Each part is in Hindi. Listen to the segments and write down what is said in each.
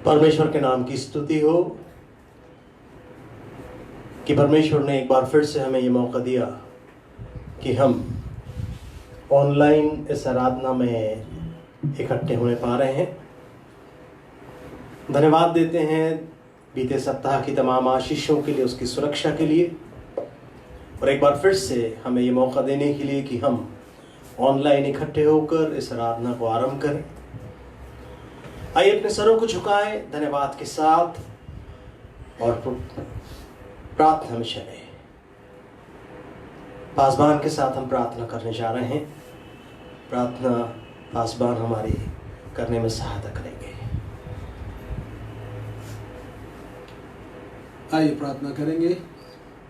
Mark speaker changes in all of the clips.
Speaker 1: परमेश्वर के नाम की स्तुति हो कि परमेश्वर ने एक बार फिर से हमें ये मौका दिया कि हम ऑनलाइन इस आराधना में इकट्ठे होने पा रहे हैं। धन्यवाद देते हैं बीते सप्ताह की तमाम आशीषों के लिए, उसकी सुरक्षा के लिए, और एक बार फिर से हमें ये मौका देने के लिए कि हम ऑनलाइन इकट्ठे होकर इस आराधना को आरंभ करें। आइए अपने सरों को झुकाएं धन्यवाद के साथ और प्रार्थना में चले। पासबान के साथ हम प्रार्थना करने जा रहे हैं। प्रार्थना पासबान हमारी करने में सहायता करेंगे।
Speaker 2: आइए प्रार्थना करेंगे।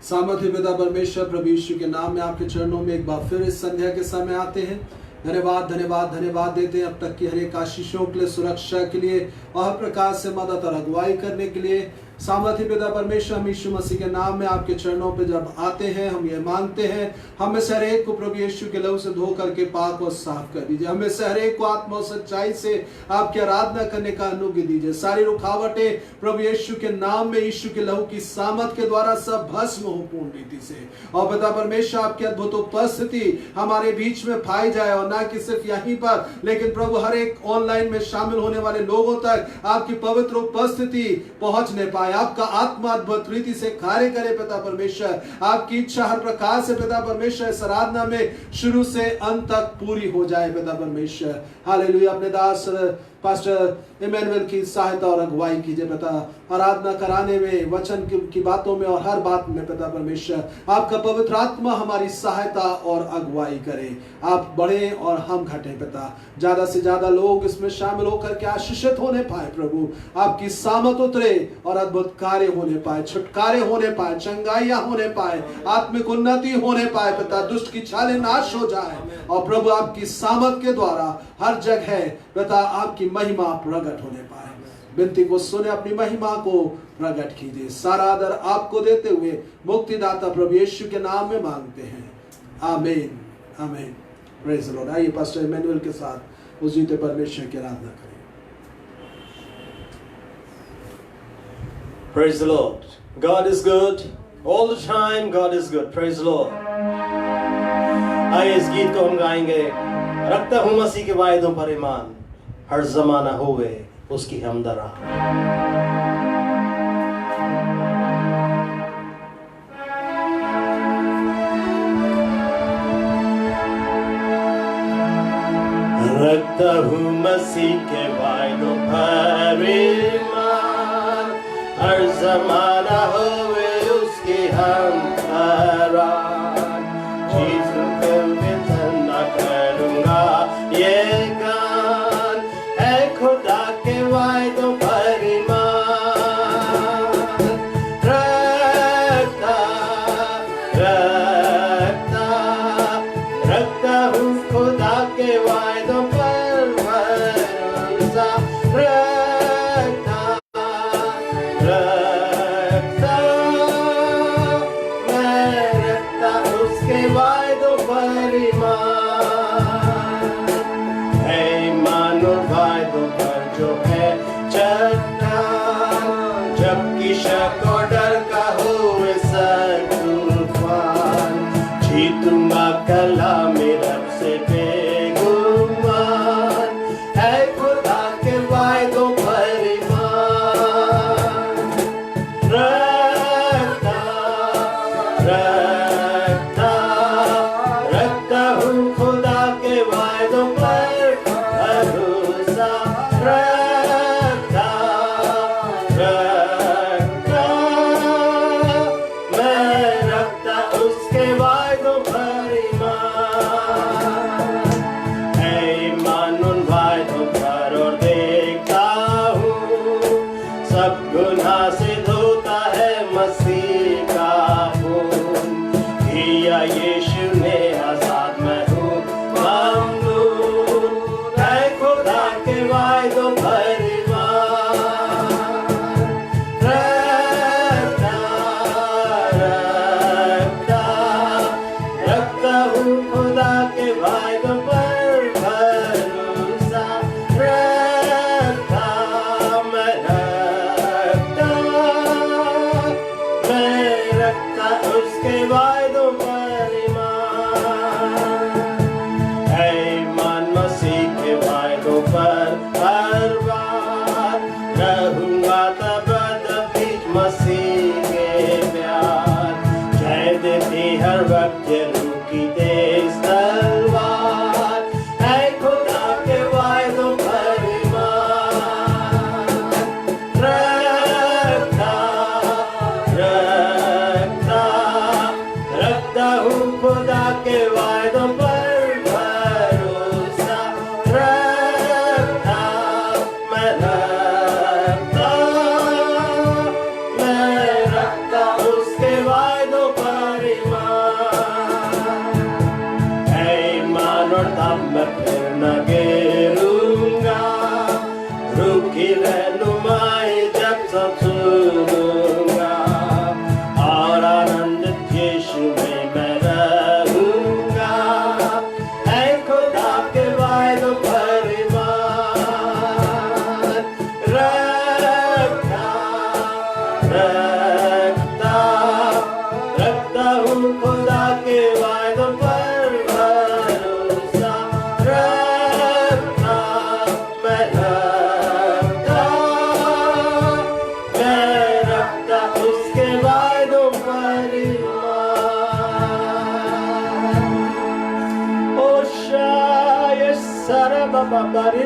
Speaker 2: सामर्थ्य पिता परमेश्वर प्रभु यीशु के नाम में आपके चरणों में एक बार फिर इस संध्या के समय आते हैं। धन्यवाद धन्यवाद धन्यवाद देते हैं अब तक की हर एक आशीषों के लिए, सुरक्षा के लिए और हर प्रकार से मदद और अगुवाई करने के लिए। सामर्थ्य पिता परमेश्वर हम यीशु मसीह के नाम में आपके चरणों पे जब आते हैं, हम ये मांगते हैं हमें से हर एक को प्रभु यीशु के लहू से धो करके पाक और साफ कर दीजिए। हमें से हर एक को आत्मा और सच्चाई से आपकी आराधना करने का अनुग्रह दीजिए। सारी रुकावटें प्रभु यीशु के नाम में, यीशु के लहू की सामर्थ के द्वारा सब भस्म हो पूर्ण रीति से। और पिता परमेश्वर आपकी अद्भुत उपस्थिति हमारे बीच में पाई जाए, और ना कि सिर्फ यहीं पर लेकिन प्रभु हर एक ऑनलाइन में शामिल होने वाले लोगों तक आपकी पवित्र उपस्थिति पहुंचने पाए। आपका आत्मा अद्भुत रीति से कार्य करे पिता परमेश्वर। आपकी इच्छा हर प्रकार से पिता परमेश्वर इस आराधना में शुरू से अंत तक पूरी हो जाए पिता परमेश्वर। हालेलुया। अपने दास पास्टर इमैनुअल की सहायता और अगुवाई कीजिए पिता, आराधना कराने में, वचन की बातों में और हर बात में पिता परमेश्वर आपका पवित्र आत्मा हमारी सहायता और अगुवाई करे। आप बढ़े और हम घटे पिता, ज्यादा से ज्यादा लोग इसमें शामिल होकर के आशीषित होने पाए प्रभु। आपकी सामत उतरे और अद्भुत कार्य होने पाए, छुटकारे होने पाए, चंगाइयां होने पाए, आत्मिक उन्नति होने पाए पिता। दुष्ट की छाले नाश हो जाए और प्रभु आपकी सामत के द्वारा हर जगह पिता आपकी महिमा प्रकट होने पाए। विनती को सुने, अपनी महिमा को प्रकट कीजिए। सारा आदर आपको देते हुए मुक्तिदाता प्रभु यीशु के नाम में मांगते हैं, आमीन आमीन। Praise the Lord. आइए पास्टर इमैनुअल के साथ उस जीते परमेश्वर की आराधना करें।
Speaker 1: Praise the Lord. God is good all the time. God is good. Praise the Lord. आइए इस गीत को हम गाएंगे। रखता हूँ मसीह के वायदों पर ईमान, हर जमाना होवे उसकी हमदरा। रखता हूँ मसीह के वायदों पर ईमान, हर जमाना होवे उसकी हमदरा। चीज़ों को वितन न करूँगा ये गान, है खुदा के वायदों पर ईमान। रखता रखता रखता हूँ खुदा के वायदों पर भरोसा। रखता रखता मैं रखता उसके वायदों पर ईमान। है ईमान और वायदों पर जो है चट्टान, जबकि शक और डर का हुए सर तूफान। जीतूंगा कलाम रब से बेगुमान। और तब मैं फिर न गिरूंगा, रुकी रहनुमाई जब सब सुनूंगा, और आनंदित यीशु में मैं रहूंगा। ऐ खुदा के वायदों पर ईमान रखता रखता रखता हूँ, खुदा के वायदों पर भरोसा रखता मैं रखता उसके वायदों पर ईमान। ओ शायद सारा बाबा बारी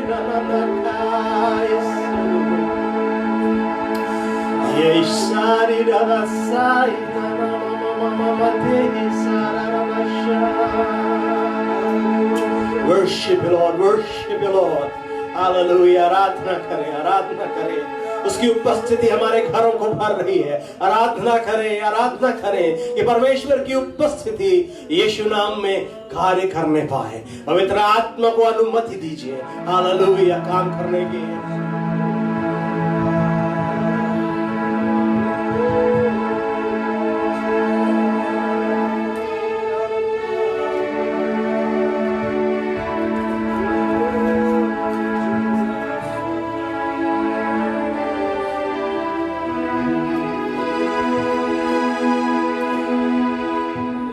Speaker 1: ये सारी रवा सारी Worship the Lord, worship the Lord. Hallelujah. आराधना करें, आराधना करें। उसकी उपस्थिति हमारे घरों को भर रही है। आराधना करें, आराधना करें कि परमेश्वर की उपस्थिति यीशु नाम में कार्य करने पाए। पवित्र आत्मा को अनुमति दीजिए, हालेलुया, काम करने की।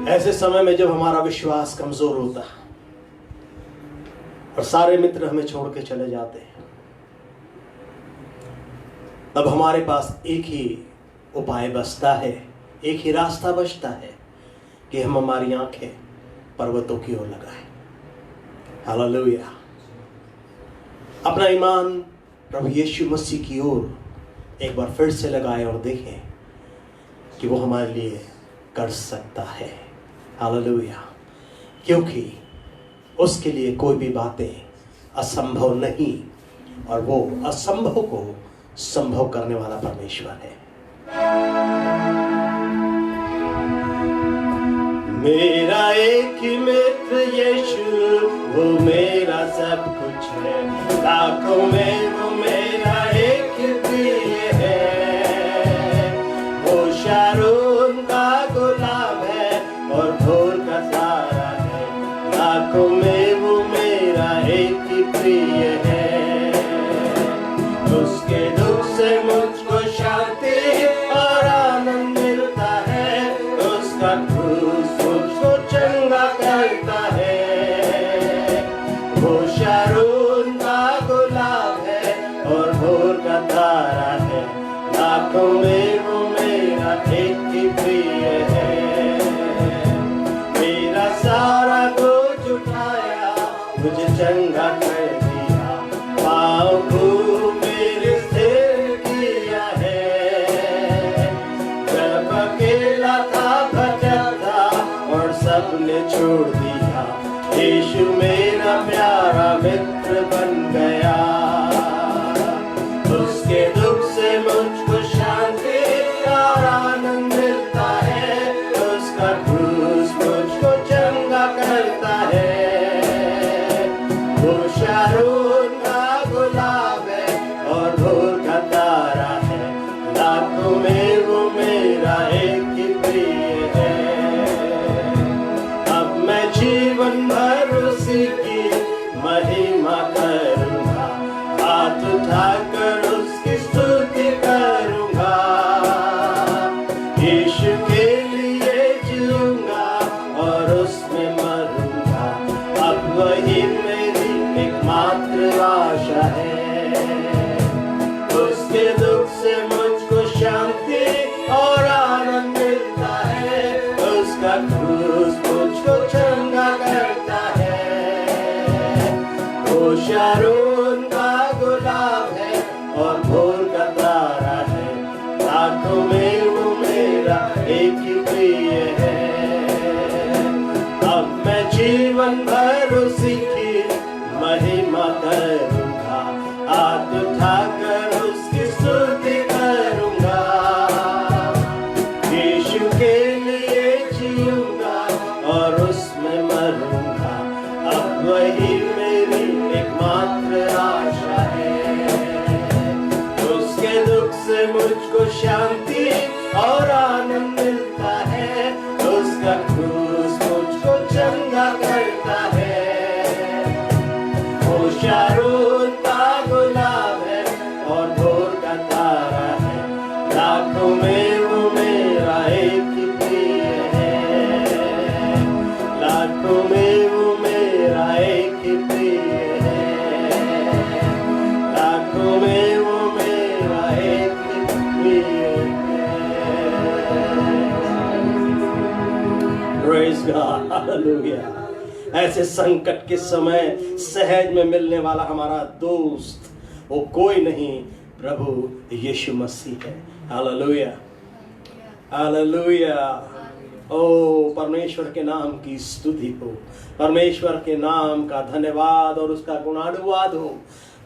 Speaker 1: ऐसे समय में जब हमारा विश्वास कमजोर होता है और सारे मित्र हमें छोड़ के चले जाते हैं, तब हमारे पास एक ही उपाय बचता है, एक ही रास्ता बचता है कि हम हमारी आंखें पर्वतों की ओर लगाएं। हालेलुया। अपना ईमान प्रभु यीशु मसीह की ओर एक बार फिर से लगाएं और देखें कि वो हमारे लिए कर सकता है। हालेलुया। क्योंकि उसके लिए कोई भी बातें असंभव नहीं, और वो असंभव को संभव करने वाला परमेश्वर है। मेरा एक ही मित्र यीशु, वो मेरा सब कुछ है, लाखों में वो मेरा एक ही प्रिय है। वो शारून का गुलाब है और भोर का तारा है, लाखों में वो मेरा एक ही प्रिय है। उसके दुख से मुझको शांति और आनंद मिलता है, उसका क्रूस मुझको चंगा करता है। वो शारून का गुलाब है और भोर का तारा है, लाखों में वो मेरा एक ही प्रिय है। मेरा सारा बोझ उठाया, मुझे चंगा कर दिया, पाँव को मेरे स्थिर किया है। जब अकेला था, भटकता और सबने छोड़ दिया, यीशु मेरा प्यारा मित्र बन गया। उसके दुख से मुझको शांति और आनंद मिलता है, उसका क्रूस मुझको चंगा करता है। वो शारून का गुलाब है और भोर का तारा है, लाखों में वो मेरा एक ही प्रिय है। अब मैं जीवन भर उसी की महिमा करूंगा, हाथ उठाकर उसकी स्तुति करूंगा। यीशु के लिए जीऊंगा और उसमें मरूंगा, अब वही मेरी एकमात्र आशा है। उसके दुख से मुझको शांति और आनंद मिलता है, उसका क्रूस मुझको चंगा करता है। वो शारून का गुलाब है और भोर का तारा है, लाखों में वो मेरा एक ही प्रिय है। अब मैं जीवन भर उसी की महिमा करूंगा, हाथ उठाकर उसकी स्तुति करूंगा। यीशु के लिए जीऊंगा और उसमें मरूंगा, अब वही मेरी एकमात्र आशा है। उसके दुख से मुझको शांति और आनंद मिलता है, उसका क्रूस मुझको चंगा करता है। वो शारून का गुलाब है और भोर का तारा है, लाखों में वो मेरा एक ही प्रिय है, लाखों में वो मेरा एक ही प्रिय है, लाखों में वो मेरा एक ही प्रिय है। Praise God, Hallelujah। ऐसे संकट के समय सहज में मिलने वाला हमारा दोस्त वो कोई नहीं, प्रभु यीशु मसीह है। Hallelujah, hallelujah. ओ परमेश्वर के नाम की स्तुति हो, परमेश्वर के नाम का धन्यवाद और उसका गुणानुवाद हो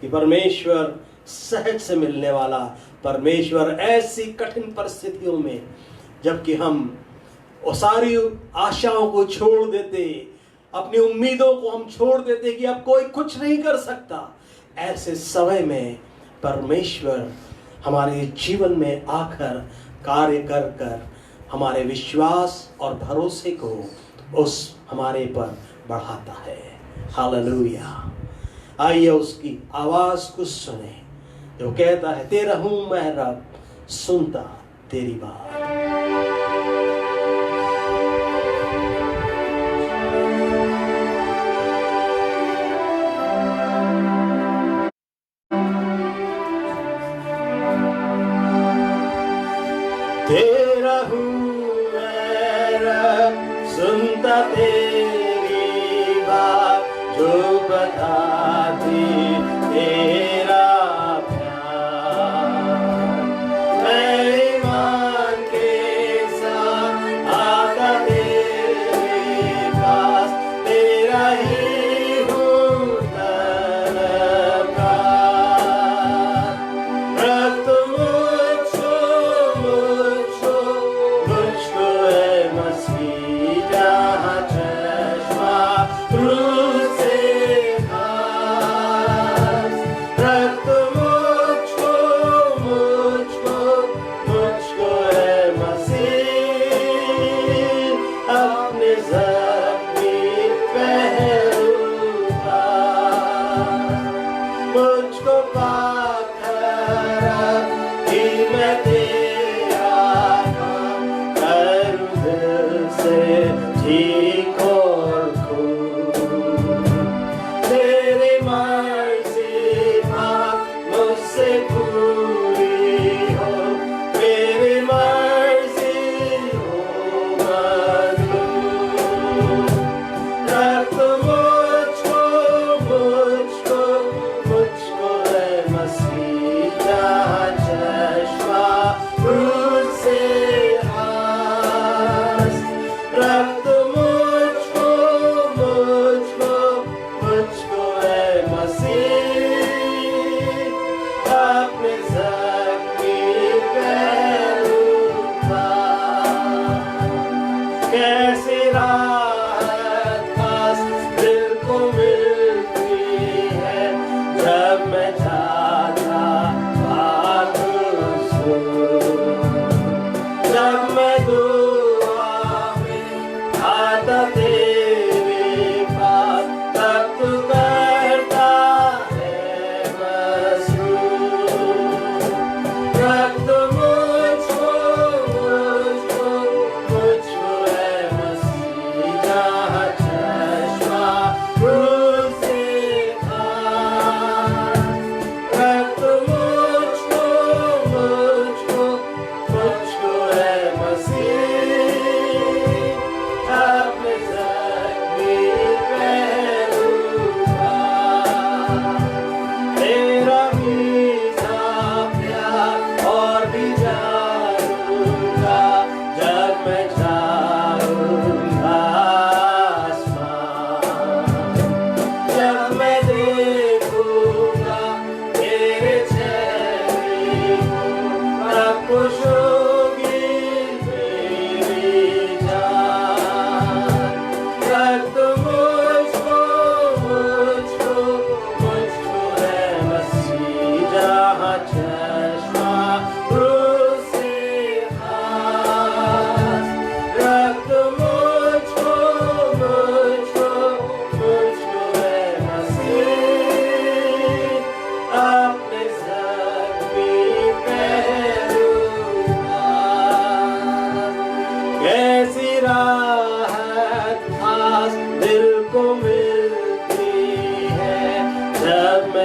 Speaker 1: कि परमेश्वर सहज से मिलने वाला परमेश्वर ऐसी कठिन परिस्थितियों में, जबकि हम वो सारी आशाओं को छोड़ देते, अपनी उम्मीदों को हम छोड़ देते कि अब कोई कुछ नहीं कर सकता, ऐसे समय में परमेश्वर हमारे जीवन में आकर कार्य कर कर हमारे विश्वास और भरोसे को उस हमारे पर बढ़ाता है। हालेलुया। आइए उसकी आवाज को सुने जो कहता है, तेरा हूं मैं रब, सुनता तेरी बात। तेरा हूँ मैं रब, सुनता तेरी बात, जो बताती तेरा प्यार। मैं ईमान के साथ आता तेरे पास, तेरा ही हूँ तलबगार। रब तो मुझको है मसीह जहाँ चश्मा क्रूस से खास,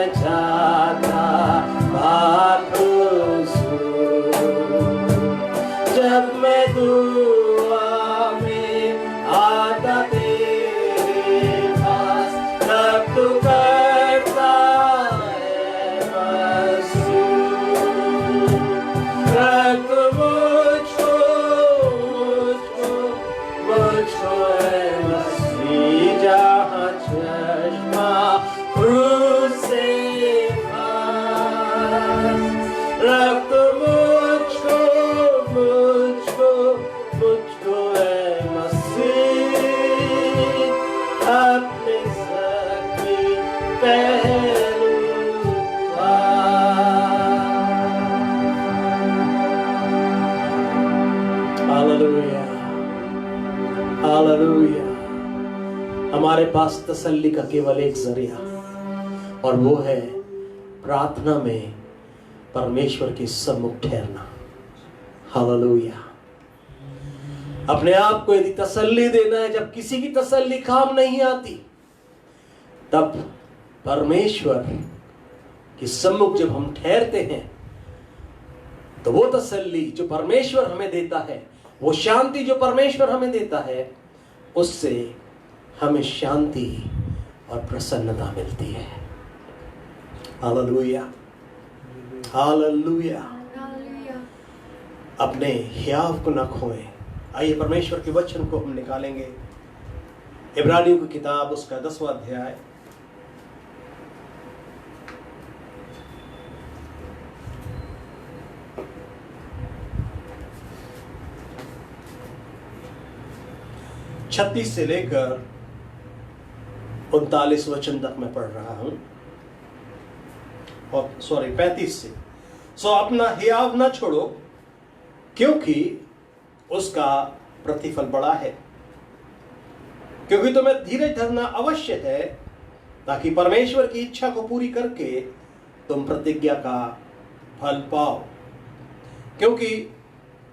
Speaker 1: जाता बाखुश जब मैं दुआ में आता तेरे पास तब तू करता है मसूल रख मुझको है मसीह जहाँ चश्मा क्रूस से पास रख मुझको है मसीह अपने सभी पहलू हालेलुया हालेलुया। हमारे पास तसल्ली का केवल एक जरिया और वो है प्रार्थना में परमेश्वर के सम्मुख ठहरना। हालेलुया। अपने आप को यदि तसल्ली देना है, जब किसी की तसल्ली काम नहीं आती, तब परमेश्वर के सम्मुख जब हम ठहरते हैं तो वो तसल्ली जो परमेश्वर हमें देता है, वो शांति जो परमेश्वर हमें देता है, उससे हमें शांति और प्रसन्नता मिलती है। Hallelujah hallelujah. अपने हियाव को न खोएं। आइए परमेश्वर के वचन को हम निकालेंगे। इब्रानियों की किताब उसका 10वां अध्याय छत्तीस से लेकर 39 वचन तक मैं पढ़ रहा हूं, और 35 से। सो अपना हियाव न छोड़ो, क्योंकि उसका प्रतिफल बड़ा है। क्योंकि तुम्हें धीरज धरना अवश्य है, ताकि परमेश्वर की इच्छा को पूरी करके तुम प्रतिज्ञा का फल पाओ। क्योंकि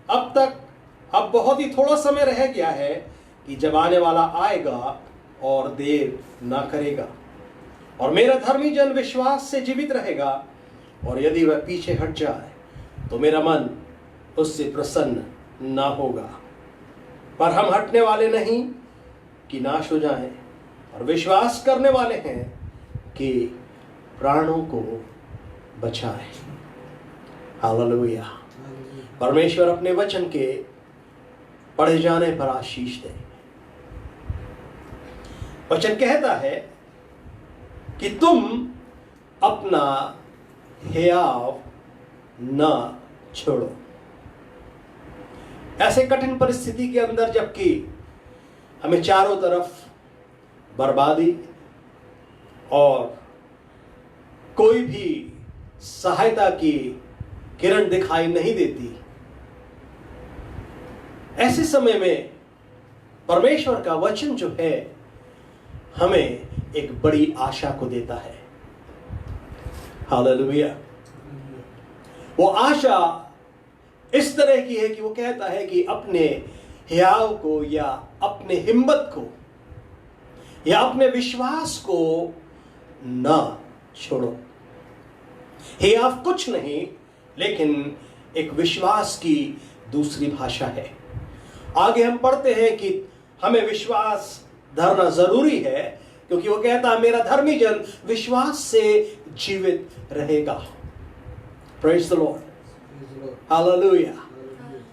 Speaker 1: अब बहुत ही थोड़ा समय रह गया है कि जब आने वाला आएगा और देर ना करेगा, और मेरा धर्मी जन विश्वास से जीवित रहेगा, और यदि वह पीछे हट जाए तो मेरा मन उससे प्रसन्न ना होगा। पर हम हटने वाले नहीं कि नाश हो जाएं, और विश्वास करने वाले हैं कि प्राणों को बचाए। हालेलुया। परमेश्वर अपने वचन के पढ़े जाने पर आशीष दे। वचन कहता है कि तुम अपना हियाव न छोड़ो। ऐसे कठिन परिस्थिति के अंदर, जबकि हमें चारों तरफ बर्बादी और कोई भी सहायता की किरण दिखाई नहीं देती, ऐसे समय में परमेश्वर का वचन जो है हमें एक बड़ी आशा को देता है। हालेलुया। वो आशा इस तरह की है कि वो कहता है कि अपने हियाव को या अपने हिम्मत को या अपने विश्वास को ना छोड़ो। हियाव कुछ नहीं, लेकिन एक विश्वास की दूसरी भाषा है। आगे हम पढ़ते हैं कि हमें विश्वास धरना जरूरी है, क्योंकि वो कहता है मेरा धर्मी जन विश्वास से जीवित रहेगा। Praise the Lord. हालेलुया।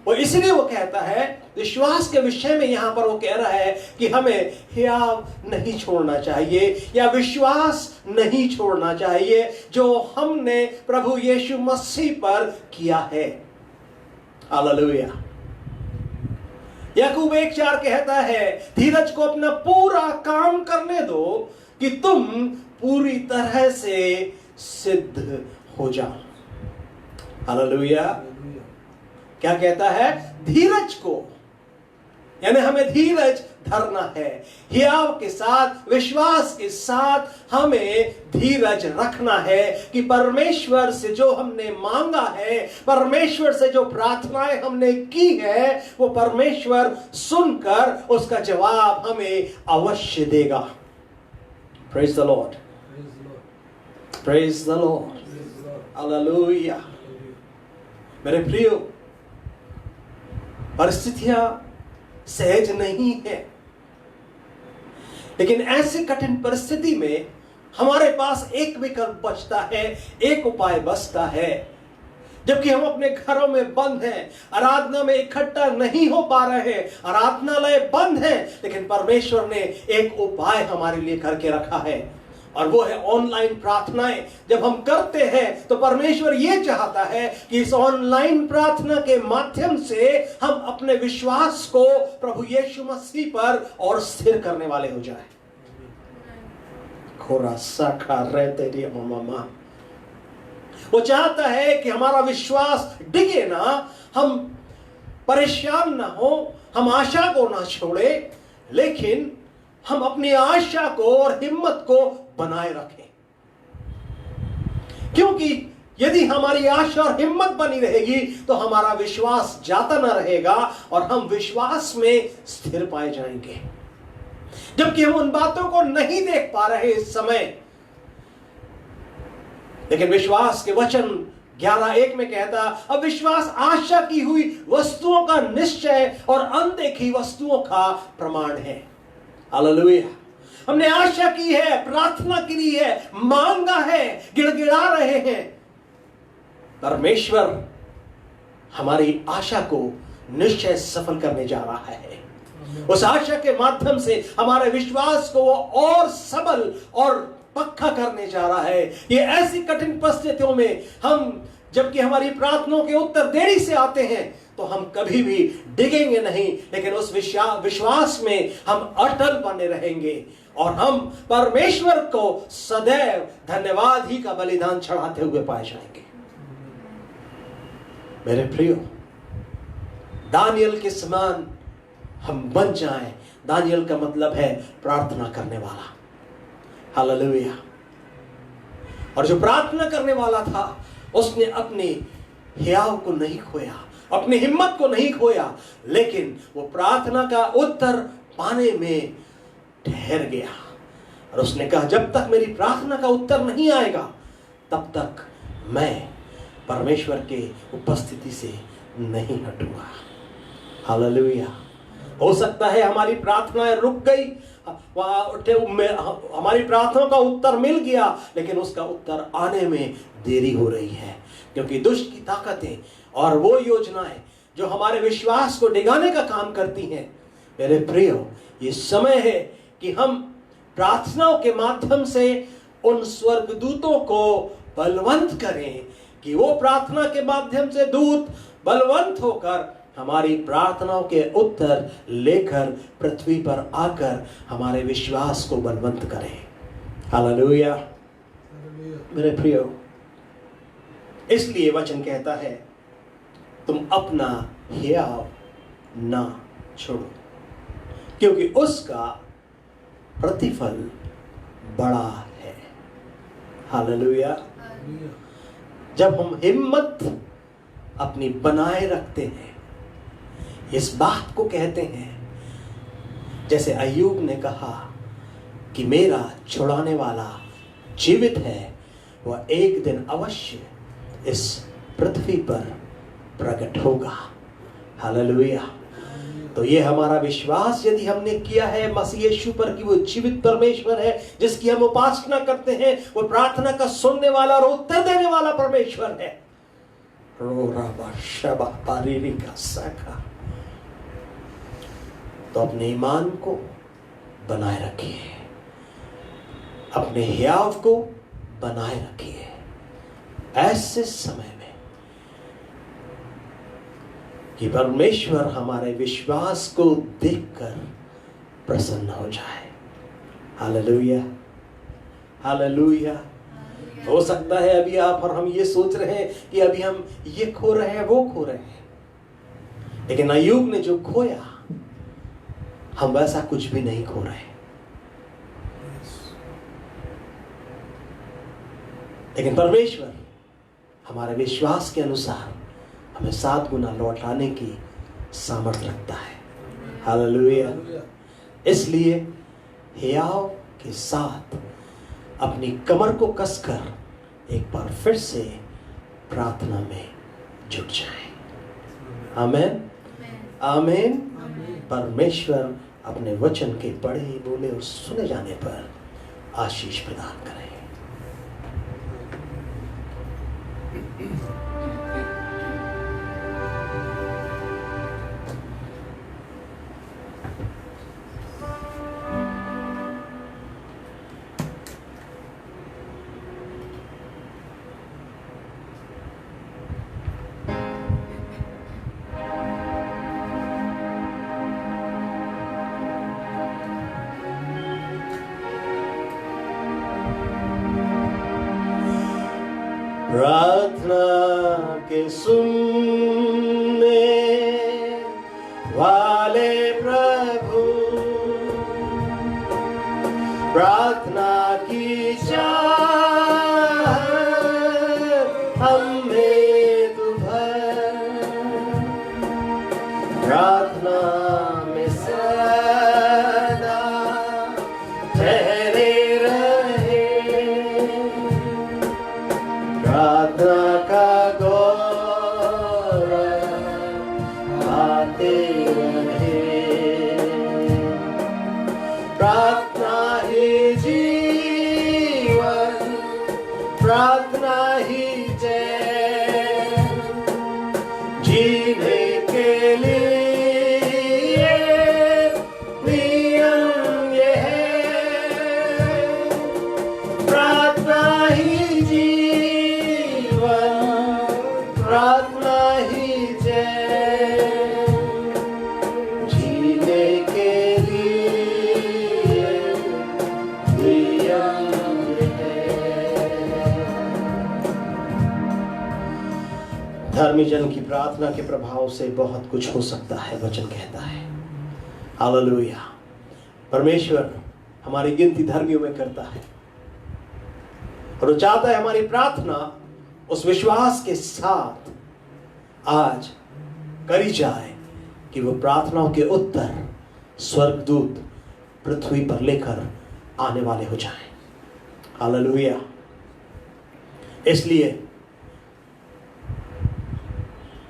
Speaker 1: वो इसलिए वो कहता है विश्वास के विषय में, यहां पर वो कह रहा है कि हमें हियाव नहीं छोड़ना चाहिए या विश्वास नहीं छोड़ना चाहिए जो हमने प्रभु यीशु मसीह पर किया है। हालेलुया। याकूब 1:4 कहता है धीरज को अपना पूरा काम करने दो कि तुम पूरी तरह से सिद्ध हो जाओ। हालेलुया। क्या कहता है? धीरज को, यानी हमें धीरज धरना है। हियाव के साथ, विश्वास के साथ हमें धीरज रखना है कि परमेश्वर से जो हमने मांगा है, परमेश्वर से जो प्रार्थनाएं हमने की है, वो परमेश्वर सुनकर उसका जवाब हमें अवश्य देगा। Praise the Lord. Praise the Lord. Hallelujah. मेरे प्रियो, परिस्थितियां सहज नहीं है, लेकिन ऐसी कठिन परिस्थिति में हमारे पास एक विकल्प बचता है, एक उपाय बचता है। जबकि हम अपने घरों में बंद हैं, आराधना में इकट्ठा नहीं हो पा रहे हैं, आराधनालय बंद है, लेकिन परमेश्वर ने एक उपाय हमारे लिए करके रखा है, और वो है ऑनलाइन प्रार्थनाएं। जब हम करते हैं तो परमेश्वर ये चाहता है कि इस ऑनलाइन प्रार्थना के माध्यम से हम अपने विश्वास को प्रभु यीशु मसीह पर और स्थिर करने वाले हो जाए। वो चाहता है कि हमारा विश्वास डिगे ना, हम परेशान ना हो, हम आशा को ना छोड़े, लेकिन हम अपनी आशा को और हिम्मत को बनाए रखें। क्योंकि यदि हमारी आशा और हिम्मत बनी रहेगी तो हमारा विश्वास जाता ना रहेगा और हम विश्वास में स्थिर पाए जाएंगे। जबकि हम उन बातों को नहीं देख पा रहे इस समय, लेकिन विश्वास के वचन 11:1 में कहता, अब विश्वास आशा की हुई वस्तुओं का निश्चय और अनदेखी वस्तुओं का प्रमाण है। हालेलुया। हमने आशा की है, प्रार्थना की है, मांगा है, गिड़गिड़ा रहे हैं। परमेश्वर हमारी आशा को निश्चय सफल करने जा रहा है। उस आशा के माध्यम से हमारे विश्वास को वो और सबल और पक्का करने जा रहा है। ये ऐसी कठिन परिस्थितियों में हम, जबकि हमारी प्रार्थनाओं के उत्तर देरी से आते हैं, तो हम कभी भी डिगेंगे नहीं, लेकिन उस विश्वास में हम अटल बने रहेंगे और हम परमेश्वर को सदैव धन्यवाद ही का बलिदान चढ़ाते हुए पाए जाएंगे। मेरे प्रियो, दानियल के समान हम बन जाएं। दानियल का मतलब है प्रार्थना करने वाला। हालेलुया। और जो प्रार्थना करने वाला था, उसने अपने हियाव को नहीं खोया, अपनी हिम्मत को नहीं खोया, लेकिन वो प्रार्थना का उत्तर पाने में ठहर गया। और उसने कहा, जब तक मेरी प्रार्थना का उत्तर नहीं आएगा तब तक मैं परमेश्वर के उपस्थिति से नहीं हटूंगा। हालेलुया। हो सकता है हमारी प्रार्थनाएं रुक गई, हमारी प्रार्थनाओं का उत्तर मिल गया, लेकिन उसका उत्तर आने में देरी हो रही है, क्योंकि दुष्ट की ताकतें और वो योजनाएं जो हमारे विश्वास को डिगाने का काम करती हैं। मेरे प्रियो, ये समय है कि हम प्रार्थनाओं के माध्यम से उन स्वर्गदूतों को बलवंत करें कि वो प्रार्थना के माध्यम से दूत बलवंत होकर हमारी प्रार्थनाओं के उत्तर लेकर पृथ्वी पर आकर हमारे विश्वास को बलवंत करें। हालेलुया। मेरे प्रियो, इसलिए वचन कहता है, तुम अपना हियाव ना छोड़ो, क्योंकि उसका प्रतिफल बड़ा है। हालेलुया। जब हम हिम्मत अपनी बनाए रखते हैं, इस बात को कहते हैं, जैसे अय्यूब ने कहा कि मेरा छुड़ाने वाला जीवित है, वह एक दिन अवश्य इस पृथ्वी पर प्रकट होगा। हालेलुया। तो ये हमारा विश्वास यदि हमने किया है मसीह यीशु पर कि वो जीवित परमेश्वर है, जिसकी हम उपासना करते हैं, वो प्रार्थना का सुनने वाला और उत्तर देने वाला परमेश्वर है। तो अपने ईमान को बनाए रखिए, अपने हियाव को बनाए रखिए, ऐसे समय में कि परमेश्वर हमारे विश्वास को देखकर प्रसन्न हो जाए। हालेलुया। हालेलुया। हो सकता है अभी आप और हम ये सोच रहे हैं कि अभी हम ये खो रहे हैं, वो खो रहे हैं, लेकिन अय्यूब ने जो खोया, हम वैसा कुछ भी नहीं खो रहे, लेकिन परमेश्वर हमारे विश्वास के अनुसार हमें 7 गुना लौटाने की सामर्थ्य रखता है। हालेलुया। इसलिए हियाव के साथ अपनी कमर को कसकर एक बार फिर से प्रार्थना में जुट जाएं। आमीन, आमीन। परमेश्वर अपने वचन के पढ़े, बोले और सुने जाने पर आशीष प्रदान करें। प्रार्थना के सुनने वाले प्रभु, प्रार्थना की चाहत हमें तू भर, प्रार्थना में सदा ठहरे रहे, प्रार्थना का गौरव आते रहे, प्रार्थना ही जीवन, प्रार्थना ही जय, जीने के लिए नियम ये है, प्रार्थना ही जीवन, प्रार्थना ही जय, जीने के लिए नियम है। धर्मी जन की प्रार्थना के प्रभाव से बहुत कुछ हो सकता है, वचन कहता है। हालेलुया। परमेश्वर हमारी गिनती धर्मियों में करता है और वो चाहता है हमारी प्रार्थना उस विश्वास के साथ आज करी जाए कि वो प्रार्थनाओं के उत्तर स्वर्गदूत पृथ्वी पर लेकर आने वाले हो जाएं। हालेलुया। इसलिए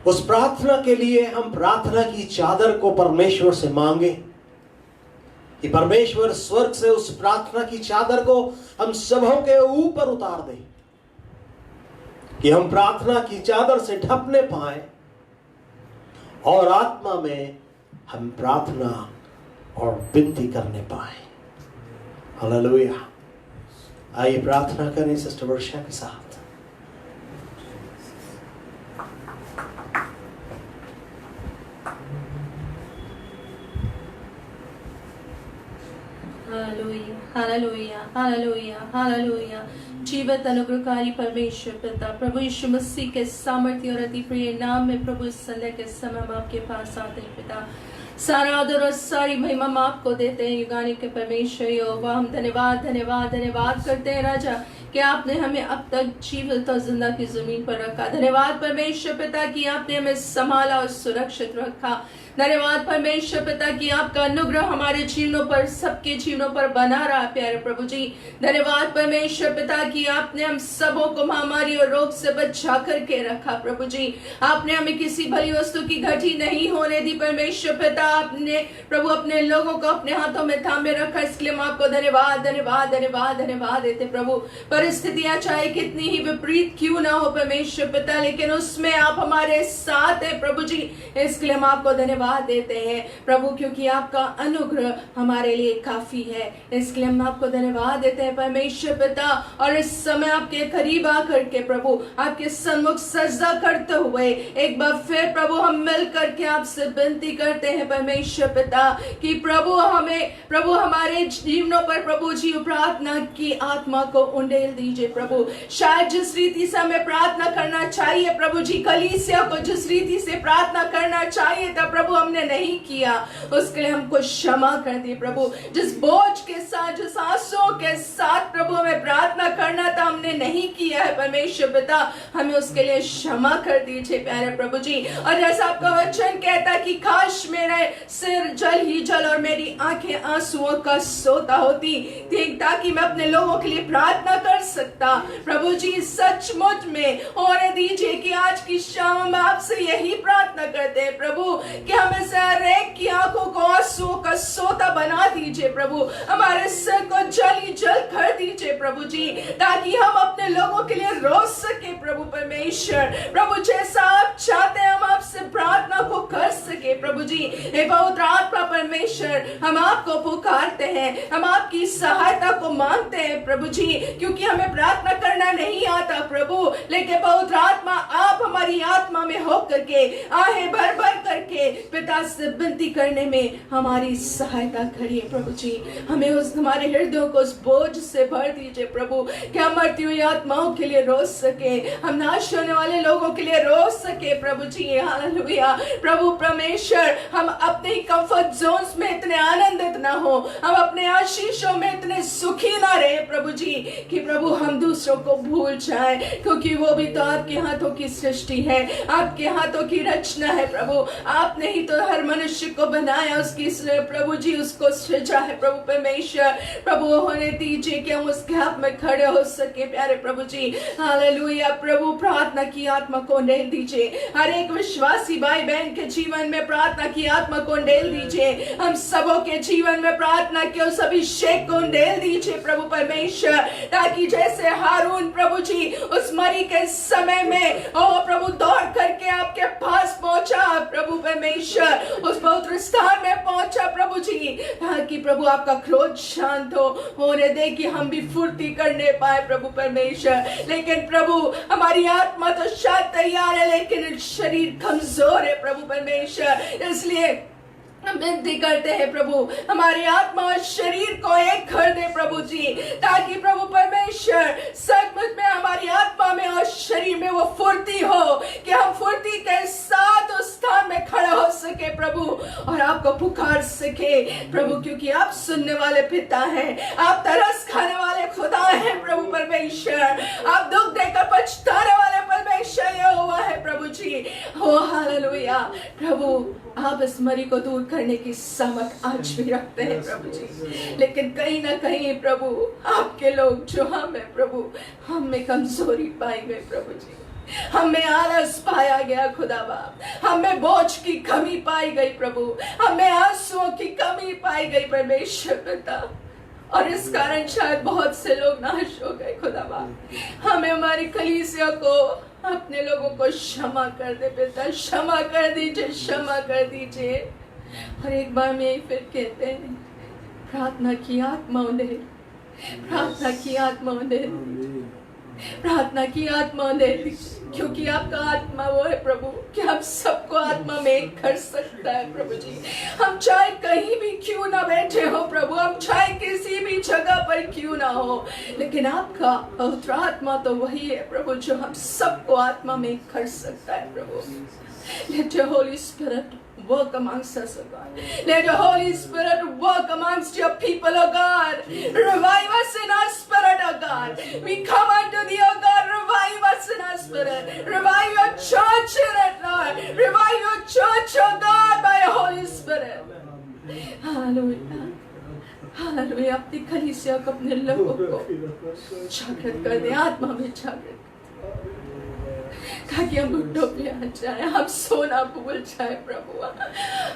Speaker 1: उस प्रार्थना के लिए हम प्रार्थना की चादर को परमेश्वर से मांगे कि परमेश्वर स्वर्ग से उस प्रार्थना की चादर को हम सबों के ऊपर उतार दे, कि हम प्रार्थना की चादर से ढकने पाए और आत्मा में हम प्रार्थना और विनती करने पाए। हालेलुया। आइए प्रार्थना करें सिस्टर वर्षा के साथ।
Speaker 3: Hallelujah, hallelujah, hallelujah, hallelujah. जीवित अनुग्रहकारी परमेश्वर पिता, प्रभु यीशु मसीह के सामर्थ्य और अति प्रिय नाम में प्रभु इस संध्या के समय हम आपके पास आते हैं पिता। सारा आदर और सारी महिमा हम आपको देते हैं। युगानी के परमेश्वर यहोवा, हम धन्यवाद धन्यवाद धन्यवाद करते हैं राजा कि आपने हमें अब तक जीवित और जिंदा की जमीन पर रखा। धन्यवाद परमेश्वर पिता कि आपने हमें संभाला और सुरक्षित रखा। धन्यवाद परमेश्वर पिता कि आपका अनुग्रह हमारे जीवनों पर, सबके जीवनों पर बना रहा प्यारे प्रभु जी। धन्यवाद परमेश्वर पिता कि आपने हम सबों को महामारी और रोग से बचा करके रखा प्रभु जी। आपने हमें किसी भली वस्तु की घटी नहीं होने दी परमेश्वर पिता। आपने प्रभु अपने लोगों को अपने हाथों में थामे रखा, इसलिए हम आपको धन्यवाद धन्यवाद धन्यवाद धन्यवाद देते प्रभु। परिस्थितियां चाहे कितनी ही विपरीत क्यों ना हो परमेश्वर पिता, लेकिन उसमें आप हमारे साथ है प्रभु जी, इसके लिए हम आपको धन्यवाद देते हैं प्रभु, क्योंकि आपका अनुग्रह हमारे लिए काफी है। इसके लिए हम आपको धन्यवाद देते हैं परमेश्वर पिता। और इस समय आपके करीब आकर के प्रभु आपके सन्मुख सजदा करते हुए एक बार फिर प्रभु हम मिल करके आपसे विनती करते हैं परमेश्वर पिता कि प्रभु हमें, प्रभु हमारे जीवनों पर प्रभु जी प्रार्थना की आत्मा को उंडेल दीजिए प्रभु। शायद जिस रीति से हमें प्रार्थना करना चाहिए प्रभु जी, कलीसिया को जिस रीति से प्रार्थना करना चाहिए था प्रभु हमने नहीं किया, उसके लिए हमको क्षमा कर दिए प्रभु। जिस बोझ के साथ, जिस आंसुओं के साथ प्रभु हमें प्रार्थना करना था हमने नहीं किया है परमेश्वर पिता, हमें उसके लिए क्षमा कर दीजिए प्यारे प्रभु जी। और जैसा आपका वचन कहता कि काश मेरा सिर जल ही जल और मेरी आंखें आंसुओं का सोता होती, ताकि मैं अपने लोगों के लिए प्रार्थना कर सकता। प्रभु जी सचमुच में होने दीजिए कि आज की शाम हम आपसे यही प्रार्थना करते हैं प्रभु कि हमें से हर एक की आंखों को आंसुओं का सोता बना दीजिए प्रभु, हमारे सिर को जली जल कर दीजिए प्रभु जी, ताकि हम अपने लोगों के लिए रो सके प्रभु परमेश्वर। प्रभु जैसा आप चाहते हैं हम आपसे प्रार्थना को कर सके प्रभु जी। हे पवित्र आत्मा परमेश्वर, हम आपको पुकारते हैं, हम आपकी सहायता को मांगते हैं प्रभु जी, क्योंकि हमें प्रार्थना करना नहीं आता प्रभु, लेकिन पवित्र आत्मा आप हमारी आत्मा में होकर के आहें भर भर करके पिता से विनती करने में हमारी सहायता करिए प्रभु जी। हमें उस हमारे हृदयों को उस बोझ से भर दीजिए प्रभु कि हम मरती हुई आत्माओं के लिए रो सके, हम नाश होने वाले लोगों के लिए रो सके प्रभु जी। हालेलुया प्रभु परमेश्वर, हम अपने कंफर्ट जोन्स में इतने आनंदित ना हो, हम अपने आशीषों में इतने सुखी ना रहे प्रभु जी कि प्रभु हम दूसरों को भूल जाए, क्योंकि वो भी तो आपके हाथों की सृष्टि है, आपके हाथों की रचना है प्रभु। आपने ही तो हर मनुष्य को बनाया, उसकी प्रभु जी उसको सृजा है प्रभु परमेश्वर। प्रभु होने दीजिए कि हम उसके हाथ में खड़े हो सके प्यारे प्रभु जी। हालेलुया प्रभु, प्रार्थना की आत्मा को डेल दीजिए, हर एक विश्वासी भाई बहन के जीवन में प्रार्थना की आत्मा को डेल दीजिए, हम सबों के जीवन में प्रार्थना के उस अभिषेक को डेल दीजिए प्रभु परमेश्वर, ताकि जैसे हारून प्रभु जी उस मरी के समय में ओ प्रभु दौड़ करके आपके पास पहुंचा प्रभु परमेश्वर, उस पवित्र स्थान में पहुंचा प्रभु जी, ताकि प्रभु आपका क्रोध शांत होने दे कि हम भी फुर्ती करने पाए प्रभु परमेश्वर। लेकिन प्रभु हमारी आत्मा तो शायद तैयार है, लेकिन शरीर कमजोर है प्रभु परमेश्वर, इसलिए हम विनती करते हैं प्रभु हमारी आत्मा और शरीर को एक कर दे प्रभु जी, ताकि प्रभु परमेश्वर सचमुच में हमारी आत्मा में और शरीर में वो फुर्ती हो कि हम फुर्ती के साथ उस स्थान में खड़े हो सके प्रभु और आपको पुकार सके प्रभु, क्योंकि आप सुनने वाले पिता हैं, आप तरस खाने वाले खुदा हैं प्रभु परमेश्वर, आप दुख देकर पछताने वाले परमेश्वर यहोवा है प्रभु जी। हो हालेलुया प्रभु, आप इस मरी को दूर करने की सामर्थ आज भी रखते हैं प्रभु जी, लेकिन कहीं ना कहीं प्रभु आपके लोग जो हम हैं प्रभु, हम में कमजोरी पाई गई प्रभु जी, हम में आलस पाया गया खुदा बाप, हम में बोझ की कमी पाई गई प्रभु, हम में आंसुओं की कमी पाई गई परमेश्वर पिता, और इस कारण शायद बहुत से लोग नाश हो गए खुदा बाप। हमें हमारी कलीसिया को, अपने लोगों को क्षमा कर दे पिता, क्षमा कर दीजिए, क्षमा कर दीजिए। और एक बार में यही फिर कहते हैं, प्रार्थना की आत्मा उन्हें, प्रार्थना की आत्मा उन्हें, प्रार्थना की आत्मा उन्हें, क्योंकि आपका आत्मा वो है प्रभु कि हम सबको आत्मा में एक कर सकता है प्रभु जी। हम चाहे कहीं भी क्यों ना बैठे हो प्रभु, हम चाहे किसी भी जगह पर क्यों ना हो, लेकिन आपका पवित्र आत्मा तो वही है प्रभु जो हम सबको आत्मा में एक कर सकता है प्रभु। Let your Holy Spirit work amongst us, O God. Let your Holy Spirit work amongst your people, O God. Revive us in our spirit, O God. We come unto thee, O God. Revive us in our spirit. Revive your church in it, Lord. Revive your church, O God, by your Holy Spirit. Hallelujah. Hallelujah, अपनी कलीसिया को, अपने लोगों को जागृत कर दे, आत्मा में जागृत, ताकि हम घुटनों पे आ जाए, हम सोना भूल जाए प्रभु,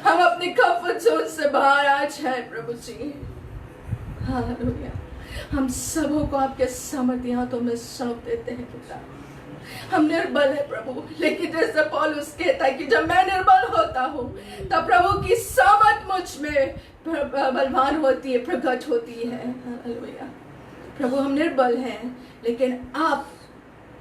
Speaker 3: हम अपने कंफर्ट जोन से बाहर आ जाए प्रभु जी। हालेलुया, हम सबों को आपके सामर्थ्य हाथों में सौंप देते हैं पिता। हम निर्बल है प्रभु, लेकिन जैसे पौलुस कहता है कि जब मैं निर्बल होता हूँ तब प्रभु की सामर्थ मुझ में बलवान होती है, प्रकट होती है। हालेलुया प्रभु, हम निर्बल हैं, लेकिन आप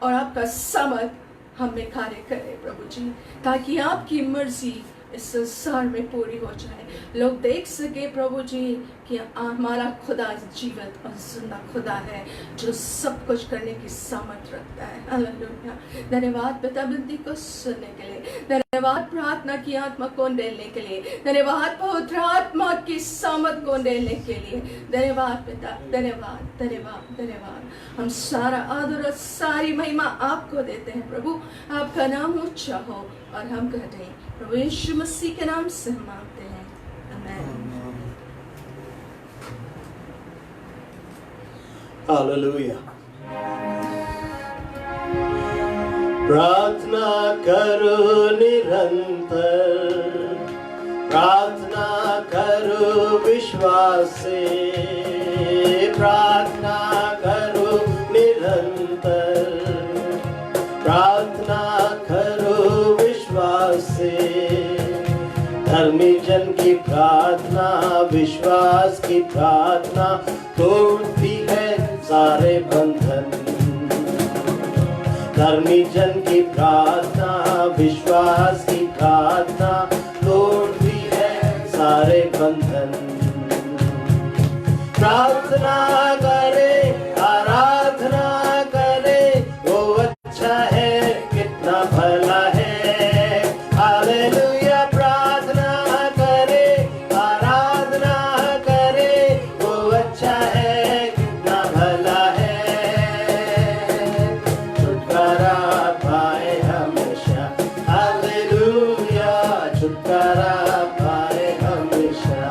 Speaker 3: और आपका सामर्थ हम में कार्य करे प्रभु जी, ताकि आपकी मर्जी इस संसार में पूरी हो जाए, लोग देख सके प्रभु जी कि हमारा खुदा जीवित और जिंदा खुदा है जो सब कुछ करने की सामर्थ रखता है। हालेलुया, धन्यवाद पिता विनती को सुनने के लिए, धन्यवाद प्रार्थना की आत्मा को देने के लिए, धन्यवाद पवित्र आत्मा की सामर्थ को देने के लिए, धन्यवाद पिता, धन्यवाद धन्यवाद धन्यवाद। हम सारा आदर और सारी महिमा आपको देते हैं प्रभु, आपका नाम ऊंचा हो और हम कहते हैं प्रभु यीशु मसीह के नाम से हम मांगते हैं, आमीन।
Speaker 1: हालेलुया। प्रार्थना करो निरंतर, प्रार्थना करो विश्वास से, प्रार्थना करो निरंतर, प्रार्थना करो विश्वास से। धर्मी जन की प्रार्थना, विश्वास की प्रार्थना तोड़ती है सारे बंधन। धर्मी जन की प्रार्थना, विश्वास की प्रार्थना तोड़ती है सारे बंधन। प्रार्थना करे, आराधना करे, वो अच्छा है, कितना भला है। हालेलुया। प्रार्थना करे, आराधना करे, वो अच्छा है, कितना भला है। छुटकारा पाए हमेशा, हालेलुया, छुटकारा पाए हमेशा।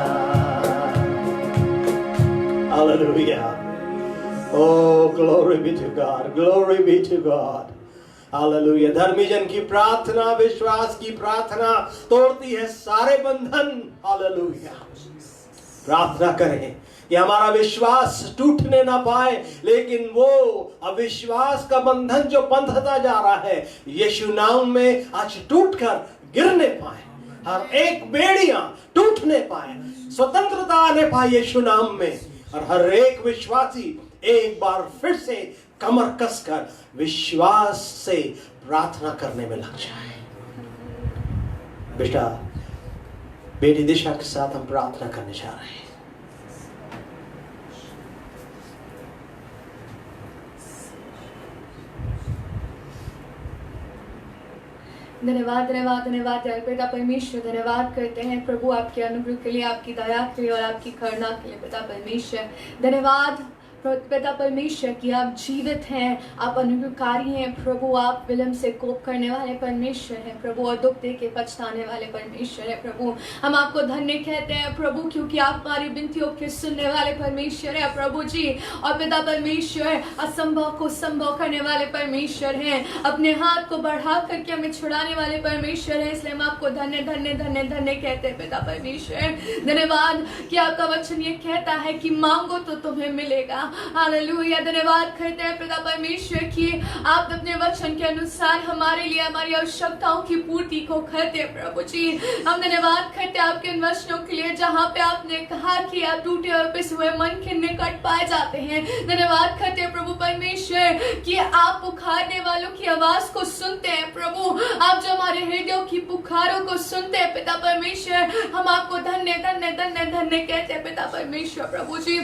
Speaker 1: Hallelujah. Oh, glory be to God. Glory be to God. Hallelujah. धर्मी जन की प्रार्थना, विश्वास की प्रार्थना तोड़ती है सारे बंधन। Hallelujah. प्रार्थना करें कि हमारा विश्वास टूटने ना पाए, लेकिन वो अविश्वास का बंधन जो बंधता जा रहा है, यीशु नाम में आज टूटकर गिरने पाए। हर एक बेड़ियां टूटने पाए, स्वतंत्रता आने पाए यीशु नाम में। और हर एक विश्वासी एक बार फिर से कमर कसकर विश्वास से प्रार्थना करने में लग जाए। बेटा, बेटी दिशा के साथ हम प्रार्थना करने जा रहे हैं।
Speaker 4: धन्यवाद धन्यवाद धन्यवाद यार पिता परमेश्वर, धन्यवाद करते हैं प्रभु आपके अनुग्रह के लिए, आपकी दया के लिए और आपकी करुणा के लिए। पिता परमेश्वर धन्यवाद पिता परमेश्वर कि आप जीवित हैं, आप अनुग्रहकारी हैं प्रभु, आप विलंब से कोप करने वाले परमेश्वर हैं प्रभु, और दुख दे के पछताने वाले परमेश्वर है प्रभु। हम आपको धन्य कहते हैं प्रभु, क्योंकि आप हमारी विनतियों के सुनने वाले परमेश्वर है प्रभु जी। और पिता परमेश्वर असंभव को संभव करने वाले परमेश्वर हैं, अपने हाथ को बढ़ा करके हमें छुड़ाने वाले परमेश्वर है। इसलिए हम आपको धन्य धन्य धन्य धन्य कहते हैं पिता परमेश्वर। धन्यवाद कि आपका वचन ये कहता है कि मांगो तो तुम्हें मिलेगा। हालेलुया। धन्यवाद करते हैं पिता परमेश्वर कि आप अपने वचन के अनुसार हमारे लिए हमारी आवश्यकताओं की पूर्ति को करते हैं प्रभु जी। हम धन्यवाद करते हैं आपके इन वचनों के लिए, जहाँ पे आपने कहा कि आप टूटे और पिसे हुए मन के निकट पाए जाते हैं। धन्यवाद करते हैं प्रभु परमेश्वर कि आप पुकारने वालों की आवाज को सुनते हैं प्रभु, आप जो हमारे हृदयों की पुकारों को सुनते हैं पिता परमेश्वर। हम आपको धन्य धन्य धन्य धन्य कहते हैं पिता परमेश्वर प्रभु जी।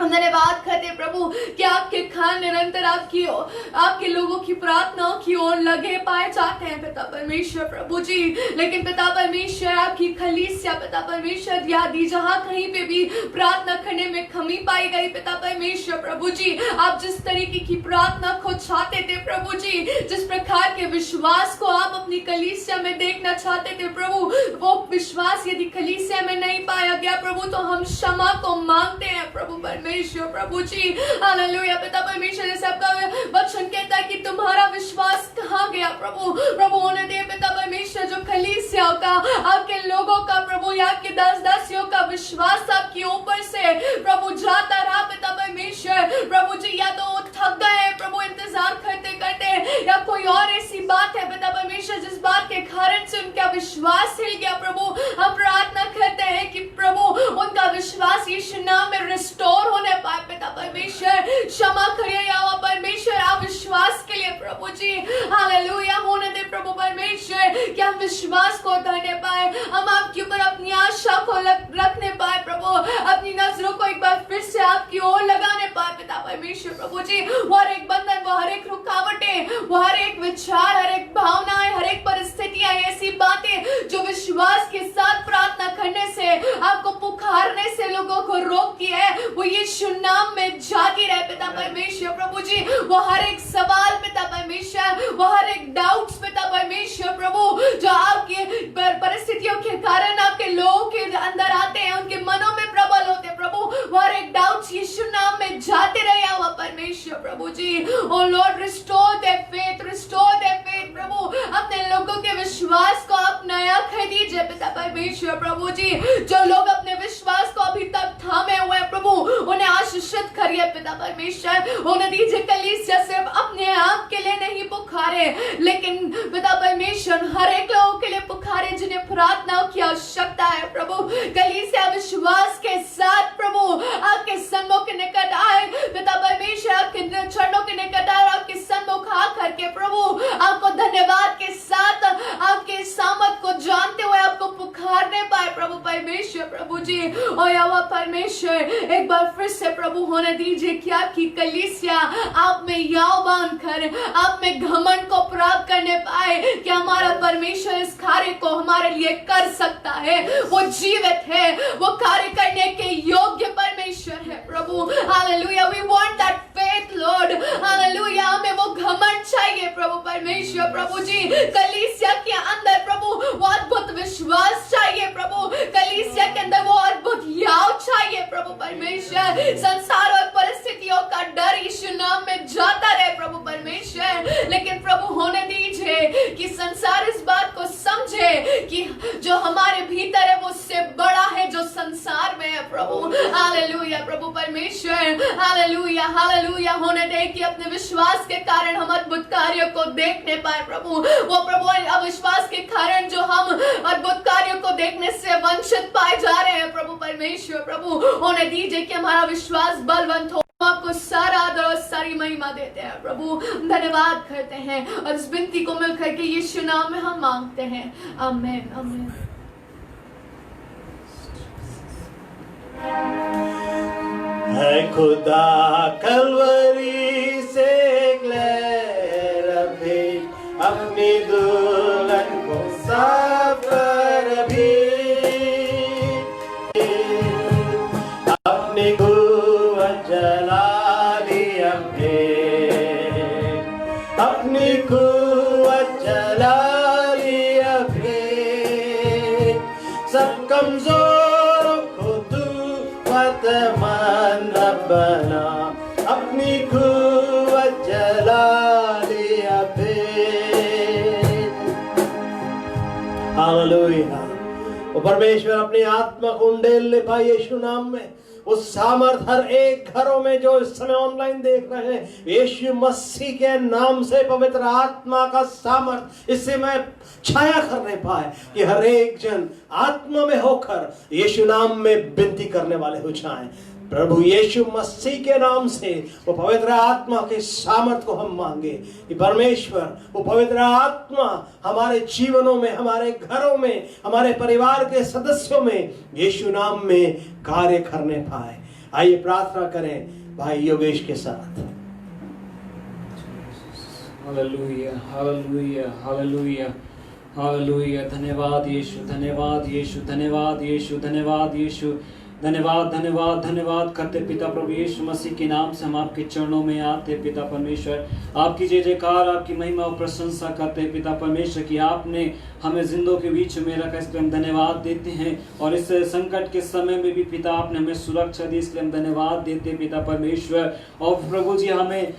Speaker 4: हम धन्यवाद करते प्रभु कि आपके कान निरंतर आपके लोगों की प्रार्थनाओं की ओर लगे पाए जाते हैं पिता परमेश्वर प्रभु जी। लेकिन पिता परमेश्वर आपकी कलीसिया पिता परमेश्वर यादी जहाँ कहीं पे भी प्रार्थना करने में कमी पाई गई पिता परमेश्वर प्रभु जी, आप जिस तरीके की प्रार्थना को चाहते थे प्रभु जी, जिस प्रकार के विश्वास को आप अपनी कलीसिया में देखना चाहते थे प्रभु, वो विश्वास यदि कलीसिया में नहीं पाया गया प्रभु, तो हम क्षमा को मांगते हैं प्रभु परमेश्वर प्रभु जी। हालेलुया। पिता परमेश्वर, जैसे आपका वचन कहता है कि तुम्हारा विश्वास कहाँ गया प्रभु, प्रभु होने दे पिता परमेश्वर जो कलीसियाओं का, आपके लोगों का प्रभु, या आपके दास दासियों का विश्वास आपके ऊपर से प्रभु जाता रहा पिता परमेश्वर प्रभु जी। या तो वो थक गए प्रभु इंतजार करते करते, या कोई और ऐसी बात है पिता परमेश्वर जिस बात के कारण से उनका विश्वास हिल गया प्रभु, हम प्रार्थना करते हैं कि प्रभु उनका विश्वास यीशु नाम में रिस्टोर होने पाए पिता परमेश्वर। क्षमा करिए या परमेश्वर आप विश्वास के लिए प्रभु जी। हालेलुया। होने दे प्रभु परमेश्वर कि हम विश्वास को धरने पाए, हम आपके ऊपर अपनी आशा को रखने पाए प्रभु, अपनी नजरों को एक बार फिर से आपकी ओर लगाने पाए पिता परमेश्वर प्रभु जी। वो हर एक बंधन, वो हर एक रुकावटें, वो हर एक विचार, हर एक भावनाएं, हर एक परिस्थितियां, ऐसी बातें जो विश्वास के साथ प्रार्थना करने से, आपको पुकारने से लोगों को रोकती है, वो यीशु नाम में जाती रहे पिता परमेश्वर प्रभु जी। वो हर एक सवाल पिता परमेश्वर, वो हर एक डाउट्स पिता परमेश्वर प्रभु, जो आपके परिस्थितियों के कारण आपके लोगों के अंदर आते हैं, उनके मनों में प्रबल होते प्रभु, हर एक डाउट्स यीशु नाम में जाते रहे हुआ परमेश्वर प्रभु जी। ओ लॉर्ड रिस्टोर देयर फेथ प्रभु, अपने लोगों के विश्वास को आप नया कर दीजिए पिता परमेश्वर प्रभु जी। जो लोग अपने विश्वास को अभी तक थामे हुए प्रभु, उन्हें आशीषित करिए पिता परमेश्वर। उन्हें दीजिए कलीसिया सिर्फ अपने आप के लिए नहीं पुकारे, लेकिन पिता परमेश्वर हर एक लोगों के लिए पुकारे जिन्हें प्रार्थनाओं की आवश्यकता है प्रभु। कलीसिया विश्वास के साथ प्रभु आपके सन्मुख के निकट आए पिता परमेश्वर, आपके चरणों के निकट आए, आपके सन्मुख आ करके प्रभु आपको धन्यवाद के साथ आपके सामर्थ को जानते हुए आपको पुकारने पाए प्रभु परमेश्वर प्रभु जी। और यहोवा परमेश्वर एक बार फिर से प्रभु होने दीजिए कि आपकी कलीसिया आप में याव बांध कर आप में घमंड को प्राप्त करने पाए कि हमारा परमेश्वर इस कार्य को हमारे लिए कर सकता है। वो जीवित है, वो कार्य करने के योग्य परमेश्वर है प्रभु। Hallelujah, we want that faith lord. Hallelujah, हमें वो घमंड चाहिए प्रभु परमेश्वर प्रभु जी। कलीसिया के अंदर प्रभु वो अद्भुत विश्वास चाहिए प्रभु। कलीसिया के अंदर वो अद्भुत याव चाहिए प्रभु परमेश्वर। संसार और परिस्थितियों का डर यीशु नाम में जाता रहे प्रभु परमेश्वर, लेकिन प्रभु होने दीजिए कि संसार इस बात को समझे कि जो हमारे भीतर है वो उससे बड़ा है जो संसार में है प्रभु। हालेलुया प्रभु परमेश्वर, हालेलुया हालेलुया। होने दे कि अपने विश्वास के कारण हम अद्भुत कार्यों को देखने पाए प्रभु। वो प्रभु अविश्वास के कारण जो हम अद्भुत कार्यों को देखने से वंचित पाए जा रहे हैं प्रभु परमेश्वर प्रभु, होने दीजिए कि हमारा विश्वास बलवंत हो। आपको सारा आदर और सारी महिमा देते हैं प्रभु, धन्यवाद करते हैं और इस विनती को मिलकर के यीशु नाम में हम मांगते हैं, आमीन आमीन।
Speaker 1: है खुदा कलवरी से ग्लैर भेंट अपनी दुल्हन को सफर भी अपनी कुव्वत जला लिया भेंट अपनी कुव्वत जला लिया भेंट सब कमजोरों को तू फतमंद बना अपनी कुव्वत जला लिया भेंट। हालेलुया। वो परमेश्वर अपनी आत्मा को उंडेल ले पाए यीशु नाम में। उस सामर्थ हर एक घरों में जो इस समय ऑनलाइन देख रहे हैं, यीशु मसीह के नाम से पवित्र आत्मा का सामर्थ इससे मैं छाया करने पाए कि हर एक जन आत्मा में होकर यीशु नाम में विनती करने वाले हो जाएं। प्रभु यीशु मसीह के नाम से वो पवित्र आत्मा के सामर्थ को हम मांगे कि परमेश्वर वो पवित्र आत्मा हमारे जीवनों में, हमारे घरों में, हमारे परिवार के सदस्यों में यीशु नाम में कार्य करने पाए। आइए प्रार्थना करें भाई योगेश के साथ।
Speaker 5: Hallelujah hallelujah hallelujah hallelujah. धन्यवाद यीशु, धन्यवाद यीशु, धन्यवाद यीशु, धन्यवाद यीशु, धन्यवाद धन्यवाद धन्यवाद करते पिता प्रभु यीशु मसीह के नाम से हम आपके चरणों में आते पिता परमेश्वर। आपकी जय जयकार, आपकी महिमा और प्रशंसा करते पिता परमेश्वर कि आपने हमें जिंदों के बीच में रखा, इसलिए हम धन्यवाद देते हैं। और इस संकट के समय में भी पिता आपने हमें सुरक्षा दी, इसलिए हम धन्यवाद देते पिता परमेश्वर। और प्रभु जी हमें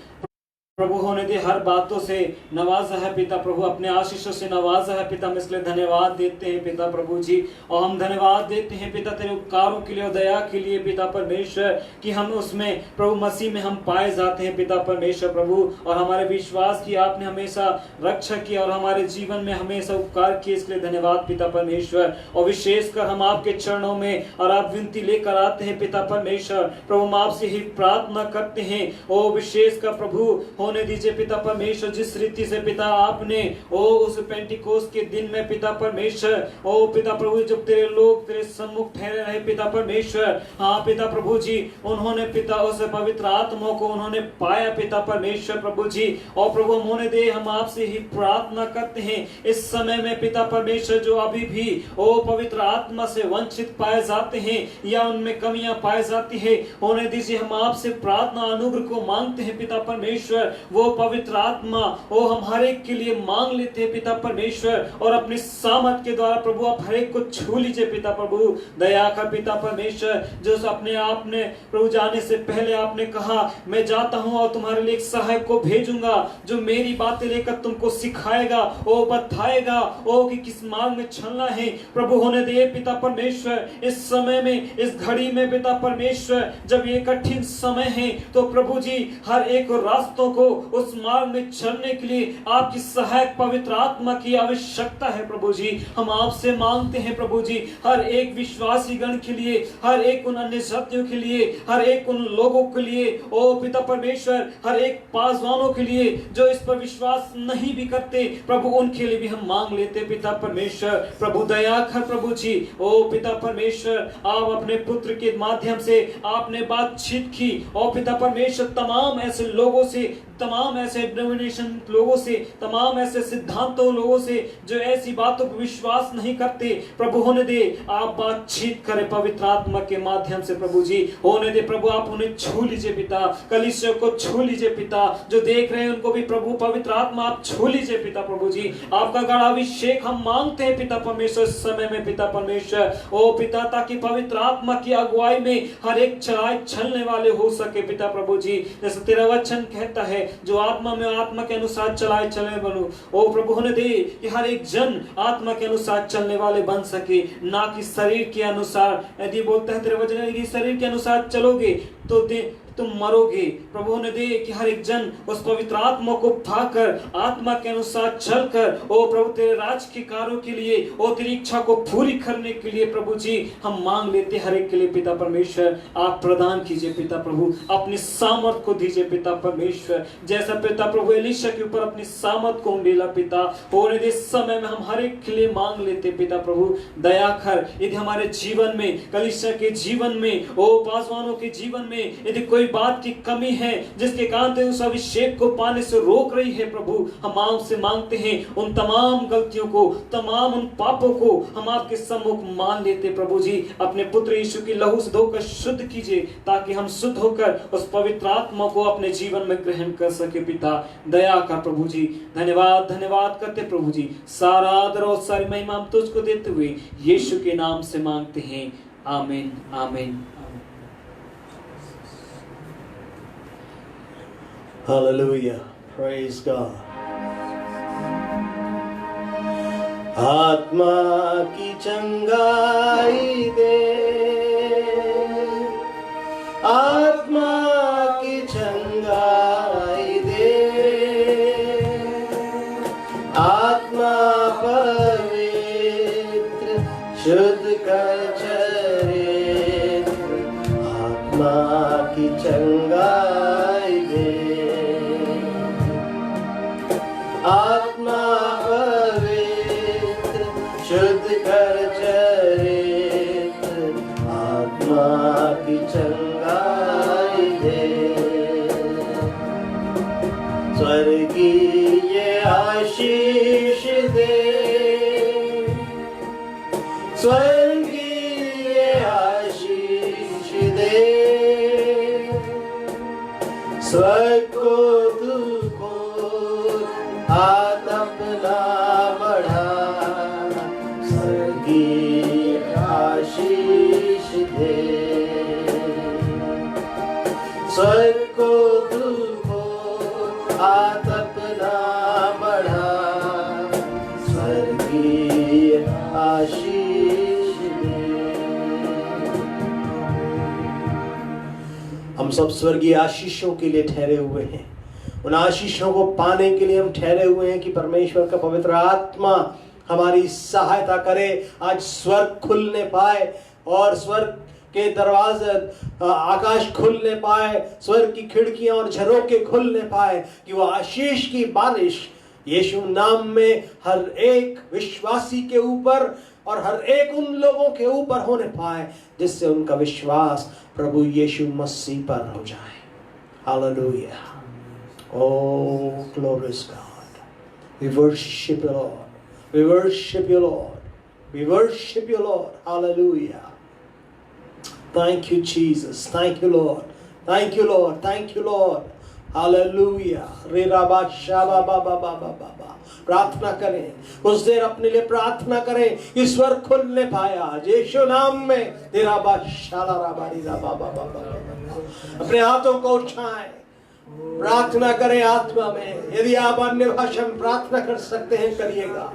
Speaker 5: प्रभु होने दे हर बातों से नवाजा है पिता प्रभु, अपने आशीषों से नवाजा है पिता, हम इसलिए धन्यवाद देते हैं पिता प्रभु जी। और हम धन्यवाद देते हैं पिता तेरे उपकारों के लिए और दया के लिए पिता परमेश्वर कि हम उसमें प्रभु मसीह में हम पाए जाते हैं पिता परमेश्वर प्रभु। और हमारे विश्वास की आपने हमेशा रक्षा की और हमारे जीवन में हमेशा उपकार किए, इसलिए धन्यवाद पिता परमेश्वर। और विशेषकर हम आपके चरणों में और आप विनती लेकर आते हैं पिता परमेश्वर प्रभु, हम आपसे ही प्रार्थना करते हैं। ओ विशेषकर प्रभु होने दीजिए पिता परमेश्वर, जिस रीति से पिता आपने ओ उस पेंटिकोस्ट के दिन में पिता परमेश्वर ओ पिता प्रभु जब तेरे लोग तेरे सम्मुख ठहरे रहे पिता परमेश्वर, हाँ पिता प्रभु जी उन्होंने पिता उस पवित्र आत्मा को उन्होंने पाया पिता परमेश्वर प्रभु जी। और प्रभु हम होने दे हम आपसे ही प्रार्थना करते हैं इस समय में पिता परमेश्वर जो अभी भी ओ पवित्र आत्मा से वंचित पाए जाते हैं या उनमें कमियां पाई जाती है, होने दीजिए हम आपसे प्रार्थना अनुग्रह को मांगते हैं पिता परमेश्वर। वो पवित्र आत्मा वो हम हर एक के लिए मांग लेते हैं पिता परमेश्वर, और अपनी सामर्थ के द्वारा प्रभु आप हर एक को छू लीजिए पिता प्रभु दया का पिता परमेश्वर। जो अपने आप ने प्रभु जाने से पहले आपने कहा मैं जाता हूं और तुम्हारे लिए एक सहायक को भेजूंगा जो मेरी बातें लेकर तुमको सिखाएगा, वो बताएगा ओ कि किस मार्ग में चलना है। प्रभु होने दे पिता परमेश्वर इस समय में, इस घड़ी में पिता परमेश्वर जब ये कठिन समय है तो प्रभु जी हर एक रास्तों को उस मार्ग में चलने के लिए आपकी सहायक पवित्र आत्मा की आवश्यकता है। प्रभु जी हम आपसे मांगते हैं प्रभु जी हर एक विश्वासी गण के लिए, हर एक उन अन्य जातियों के लिए, हर एक उन लोगों के लिए ओ पिता परमेश्वर, हर एक पासवानों के लिए जो इस पर विश्वास नहीं भी करते प्रभु उनके लिए भी हम मांग लेते पिता परमेश्वर। प्रभु दया कर प्रभु जी ओ पिता परमेश्वर आप अपने पुत्र के माध्यम से आपने बातचीत की और पिता परमेश्वर तमाम ऐसे लोगों से, तमाम ऐसे डिनोमिनेशन लोगों से, तमाम ऐसे सिद्धांतों लोगों से जो ऐसी बातों पर विश्वास नहीं करते प्रभु होने दे आप बातचीत करें पवित्र आत्मा के माध्यम से प्रभु जी होने दे। प्रभु आप उन्हें छू लीजिए पिता, कलीसिया को छू लीजिए पिता, जो देख रहे हैं उनको भी प्रभु पवित्र आत्मा आप छू लीजिए पिता प्रभु जी। आपका गढ़ाभिषेक हम मांगते हैं पिता परमेश्वर इस समय में पिता परमेश्वर ओ पिता, ताकि पवित्र आत्मा की अगुवाई में हर एक चलाए चलने वाले हो सके पिता प्रभु जी। जैसे तेरा वचन कहता है जो आत्मा में आत्मा के अनुसार चलाए चलने बनो ओ प्रभु होने दे कि हर एक जन आत्मा के अनुसार चलने वाले बन सके, ना कि शरीर के अनुसार। यदि बोलता है तेरे वचन यदि शरीर के अनुसार चलोगे तो तुम मरोगे। प्रभु ने दे कि हर एक जन उस पवित्र आत्मा को पाकर आत्मा के अनुसार चलकर ओ प्रभु तेरे राज के कार्यों के लिए ओ तेरी इच्छा को पूरी करने के लिए प्रभु जी हम मांग लेते हर एक के लिए पिता परमेश्वर। आप प्रदान कीजिए पिता प्रभु, अपनी सामर्थ को दीजिए पिता परमेश्वर, जैसा पिता प्रभु एलीशा के ऊपर अपनी सामर्थ को उंडेला पिता होने दे। समय में हम हर एक के लिए मांग लेते पिता प्रभु दया कर। यदि हमारे जीवन में, कलीसिया के जीवन में, ओ पासवानों के जीवन में यदि कोई बात की कमी है जिसके कारण उस अभिषेक को पाने से रोक रही है प्रभु, हम आपसे मांगते हैं उन तमाम गलतियों को, तमाम उन पापों को हम आपके सम्मुख मान लेते प्रभु जी। अपने पुत्र यीशु की लहू से धोकर शुद्ध कीजिए ताकि हम शुद्ध होकर उस पवित्र आत्मा को अपने जीवन में ग्रहण कर सके पिता दया का प्रभु जी। धन्यवाद धन्यवाद करते प्रभु जी, सारा आदर और सारी महिमा हम तुझको देते हुए यीशु के नाम से मांगते हैं, आमीन आमीन।
Speaker 1: Hallelujah. Praise God. आत्मा की चंगाई दे, आत्मा की चंगाई दे, आत्मा पवित्र शुद्ध कर चरित्र, आत्मा की चंगाई दे, आत्मा पवित्र शुद्ध कर चरित्र, आत्मा की चंगाई दे, स्वर्गीय आशीष दे, स्वर्गीय आशीष दे, स्वर्ग को तुझको अपना बढ़ा, स्वर्गीय आशीष दे, स्वर्ग को तुझको अपना बढ़ा, स्वर्गीय आशीष दे। हम सब स्वर्गीय आशीषों के लिए ठहरे हुए हैं, उन आशीषों को पाने के लिए हम ठहरे हुए हैं कि परमेश्वर का पवित्र आत्मा हमारी सहायता करे। आज स्वर्ग खुलने पाए और स्वर्ग के दरवाजे आकाश खुलने पाए, स्वर्ग की खिड़कियां और झरोके खुलने पाए कि वो आशीष की बारिश यीशु नाम में हर एक विश्वासी के ऊपर और हर एक उन लोगों के ऊपर होने पाए जिससे उनका विश्वास प्रभु यीशु मसीह पर हो जाए। Hallelujah. Oh, glorious God. We worship you, Lord. We worship you, Lord. We worship you, Lord. Hallelujah. Thank you, Jesus. Thank you, Lord. Thank you, Lord. Thank you, Lord. Hallelujah. रे राबा शाबा बाबा बाबा बाबा। प्रार्थना करें, कुछ देर अपने लिए प्रार्थना करें, ईश्वर खुलने पाया आज यीशु नाम में। तेरा बाशाला राबारी राबा बाबा बाबा। अपने हाथों को उठाएं, प्रार्थना करें आत्मा में। यदि आप अन्य भाषा में प्रार्थना कर सकते हैं करिएगा।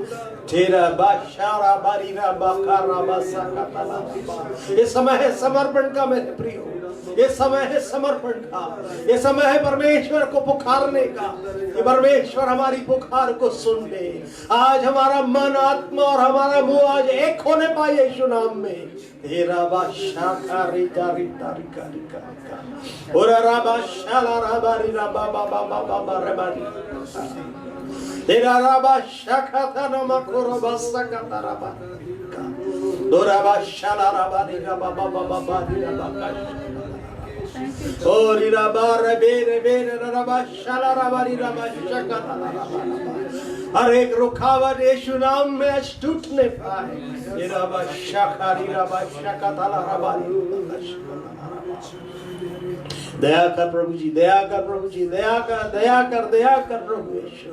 Speaker 1: तेरा बाशारा बारी राबा कारा बासा का ताला। ये समय है समर्पण का मेरे प्रियो, ये समय है समर्पण का, ये समय है परमेश्वर को पुकारने का। ये परमेश्वर हमारी पुकार को सुन ले। आज हमारा मन, आत्मा और हमारा मुंह आज एक होने पाए यीशु नाम में। तेरा बाशाका रिका रिका रिका रिका और राबा शाला राबारी राबा बाबा बाबा बाबारी। तेरा राबा शाखा था नमा कोरो बसा का तारा बा। दो राबा शाला राबारी राबा बाबा बाबारी राबा का। और राबा रबे रबे राबा शाला राबारी राबा शाखा तारा राबा। हर एक रुकावट यीशु नाम में आज टूटने पाए। ये राबा शाखा री राबा शाखा तारा राबारी। दया कर प्रभु जी, दया कर प्रभु जी, दया कर, दया कर, दया कर प्रभु यीशु।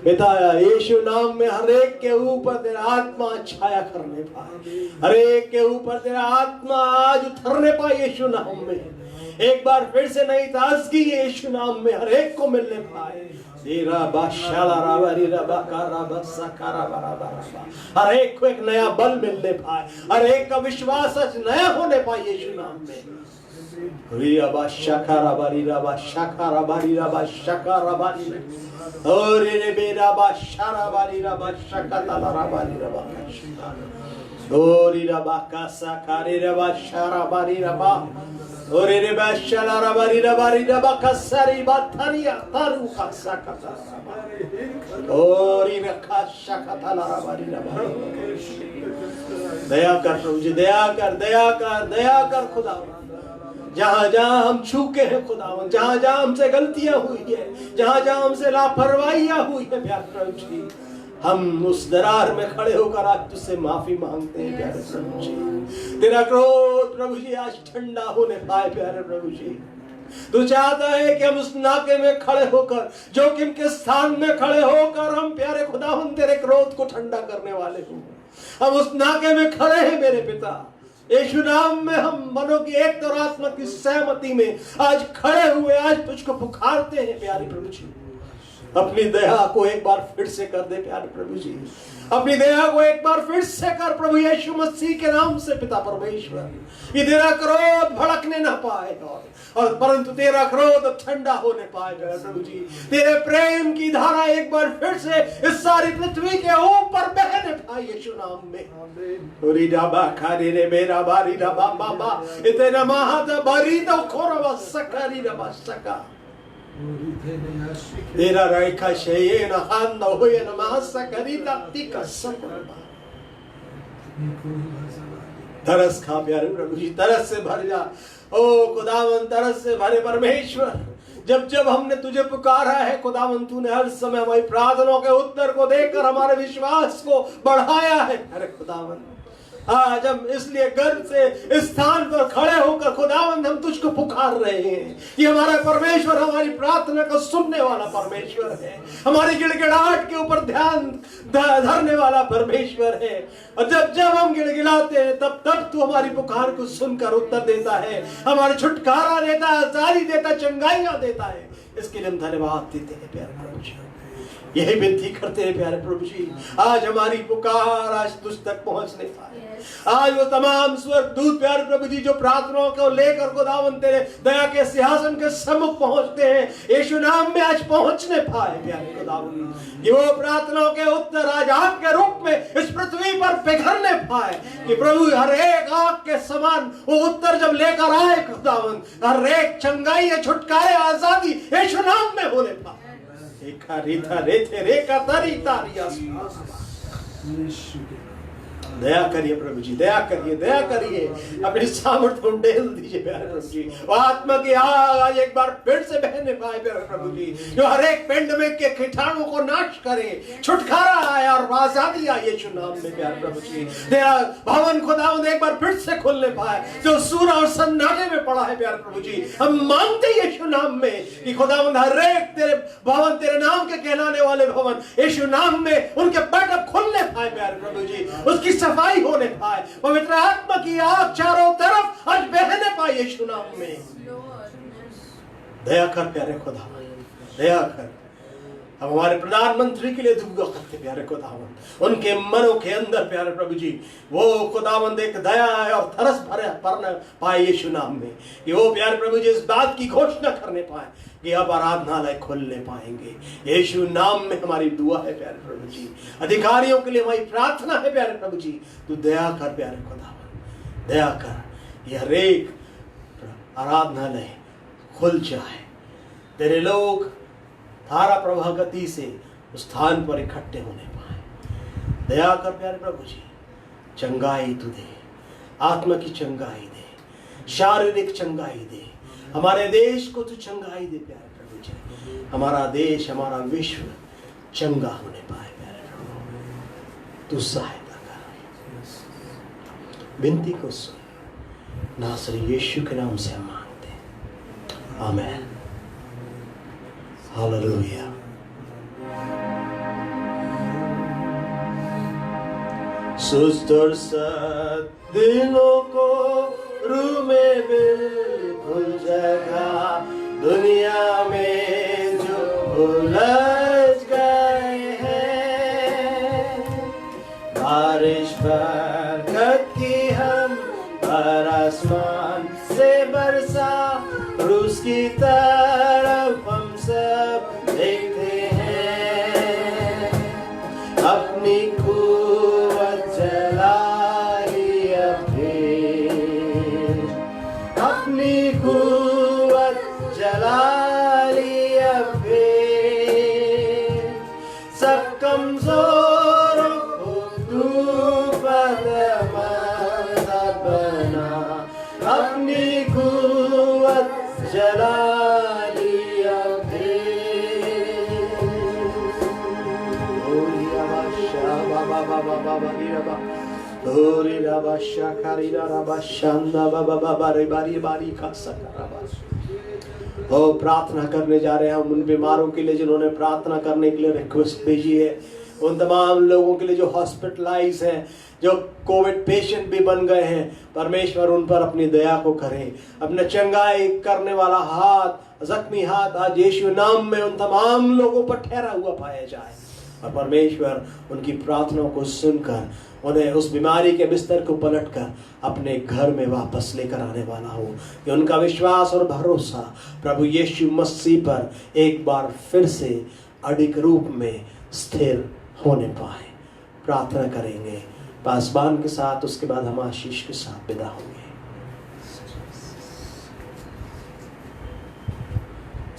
Speaker 1: पिता यीशु नाम में हर एक के ऊपर तेरा आत्मा छाया करने पाए, हर एक के ऊपर तेरा आत्मा आज उतरने पाए यीशु नाम में। एक बार फिर से नई ताजगी यीशु नाम में हर एक को मिलने पाए। तेरा बाशाला राबारी राबा का राबा साकारा बाबा। हर एक को एक नया बल मिलने पाए, हर एक का विश्वास आज नया होने पाए यीशु नाम में। रियाबा शाकारा बारी राबा शाकारा बारी राबा शाकारा बारी। और रे बेरा बाशारा बारी राबा शाकाता राबारी राबा। और राबा का साकारे राबा शारा बारी राबा। और रे बाशाला राबारी राबारी राबा का सारी बाथरिया तारू का साकाता राबा। और रखा शाकाता राबारी राबा। दया कर प्रभु जी, दया कर, दया कर, दया कर खुदा। जहां जहां हम चूके हैं खुदावन, जहां जहां हमसे गलतियां हुई है, जहां जहां हमसे लापरवाहियां हुई है प्यारे प्रभु जी, हम उस दरार में खड़े होकर आज तुझसे माफी मांगते हैं प्यारे प्रभु जी। तेरा क्रोध प्रभु जी आज ठंडा होने पाए प्यारे प्रभु जी। तू चाहता है कि हम उस नाके में खड़े होकर, जोखिम के स्थान में खड़े होकर हम प्यारे खुदावन तेरे क्रोध को ठंडा करने वाले हों। हम उस नाके में खड़े हैं मेरे पिता यीशु नाम में। हम मनों की एक और आत्मा की सहमति में आज खड़े हुए आज तुझको पुकारते हैं प्यारे प्रभु जी। अपनी दया को एक बार फिर से कर दे प्यारे प्रभु जी, अपनी दया को एक बार फिर से कर प्रभु यीशु मसीह के नाम से पिता परमेश्वर। ये तेरा क्रोध भड़कने ना पाए और परंतु तेरा क्रोध ठंडा होने पाए प्रभु जी। तेरे प्रेम की धारा एक बार फिर से इस सारी पृथ्वी के ऊपर बहने पाए यीशु नाम में। री डाबा खारी रे मेरा बारी डाबा बाबा इतना महाता बारी तो खोरवा सकरी रबा सका। तेरा राइखा शये न हान न होए न महासा करीता तिका सकरबा। तरस खा प्यारे प्रभु जी, तरस से भर जा। ओ खुदावन तरस से भरे परमेश्वर। जब जब हमने तुझे पुकारा है खुदावन, तूने हर समय हमारी प्रार्थनाओं के उत्तर को देकर हमारे विश्वास को बढ़ाया है। अरे खुदावन आज हम इसलिए गर्व से इस स्थान पर खड़े होकर खुदावंद हम तुझको पुकार रहे हैं कि हमारा परमेश्वर हमारी प्रार्थना को सुनने वाला परमेश्वर है, हमारी गिड़गिड़ाहट के ऊपर ध्यान धरने वाला परमेश्वर है। और जब जब हम गिड़गिड़ाते हैं तब तब तू हमारी पुकार को सुनकर उत्तर देता है, हमारे छुटकारा देता है, आजादी देता है, चंगाइयां देता है। इसके लिए हम धन्यवाद देते हैं प्यारे प्रभु जी। यही विनती करते हैं प्यारे प्रभु जी, आज हमारी पुकार आज तुझ तक पहुंचने पाए। आज वो तमाम स्वर्गदूत प्यारे प्रभु जी जो प्रार्थनाओं को लेकर खुदावन तेरे दया के सिंहासन के सम्मुख पहुंचते हैं, यीशु नाम में आज पहुंचने पाए प्यारे खुदावन। कि वो प्रार्थनाओं के उत्तर आज आग के रूप में इस पृथ्वी पर बिखरने पाए कि प्रभु हर एक आग के समान वो उत्तर जब लेकर आए खुदावन, हर एक चंगाई छुटकारे आजादी यीशु नाम में होने पाए। दया करिए प्रभु जी, दया करिए, दया करिए, अपनी सामर्थ्य को ढेल दीजिए प्यारे प्रभु जी। वो आत्मा की आग आज एक बार फिर से बहने पाए प्यारे प्रभु जी, जो हर एक पिंड में के कीटाणु को नाश करे, छुटकारा आए और आजादी आए यीशु नाम में प्यारे प्रभु जी। तेरा भवन खुदावंद एक बार फिर से खुलने पाए, जो सूर और सन्नाटे में पड़ा है प्यारे प्रभु जी। हम मांगते यीशु नाम में कि खुदावंद हर एक तेरे भवन, तेरे नाम के कहलाने वाले भवन यीशु नाम में उनके पट अब खुलने पाए प्यारे प्रभु जी, उसकी सफाई होने पाए, पवित्र आत्मा की आग चारों तरफ आज बहने पाए यीशु नाम में। दया कर प्यारे खुदा, दया कर। हम हमारे प्रधानमंत्री के लिए दुआ करते प्यारे खुदावंद, उनके मनों के अंदर प्यारे प्रभु जी वो खुदावंद एक दया है और तरस भरना पाए यीशु नाम में, कि वो प्यारे प्रभु जी इस बात की घोषणा करने पाए कि अब आराधनालय खुलने पाएंगे। यीशु नाम में हमारी दुआ है प्यारे प्रभु जी। अधिकारियों के लिए हमारी प्रार्थना है प्यारे प्रभु जी, तू दया कर प्यारे खुदावंद, दया कर। यह हर एक आराधनालय खुल जाए, तेरे लोग धारा प्रवाह गति से उस स्थान पर इकट्ठे होने पाए। दया कर प्यारे प्रभु जी, चंगाई तू दे, आत्मा की चंगाई दे, शारीरिक चंगाई दे, हमारे देश को तू चंगाई दे प्यारे प्रभु जी। हमारा देश, हमारा विश्व चंगा होने पाए प्यारे प्रभु, तू सहायता कर। विनती को सुन, नासरी यीशु के नाम से हम मांगते हैं, आमीन। हालेलुया। सुस्त और सत दिलों को रूह में बिल्कुल जगह, दुनिया में जो उलझ गए हैं, बारिश बरकत की हम पर आसमान से बरसा, रूस की तरफ हम सब देखते हैं, अपनी कुव्वत जला लिया फिर, अपनी कुव्वत जला लिया फिर, सब कमजोरों को तू बदमज़ा बना, अपनी कुव्वत जला लिया ओ प्रार्थना करने जा रहे हैं हम उन बीमारों के लिए जिन्होंने प्रार्थना करने के लिए रिक्वेस्ट भेजी है, उन तमाम लोगों के लिए जो हॉस्पिटलाइज हैं, जो कोविड पेशेंट भी बन गए हैं। परमेश्वर उन पर अपनी दया को करे, अपने चंगाई करने वाला हाथ, जख्मी हाथ आज यीशु नाम में उन तमाम लोगों पर ठहरा हुआ पाया जाए, और परमेश्वर उनकी प्रार्थनाओं को सुनकर उन्हें उस बीमारी के बिस्तर को पलटकर अपने घर में वापस लेकर आने वाला हो, कि उनका विश्वास और भरोसा प्रभु यीशु मसीह पर एक बार फिर से अडिग रूप में स्थिर होने पाए। प्रार्थना करेंगे पासबान के साथ, उसके बाद हम आशीष के साथ विदा होंगे।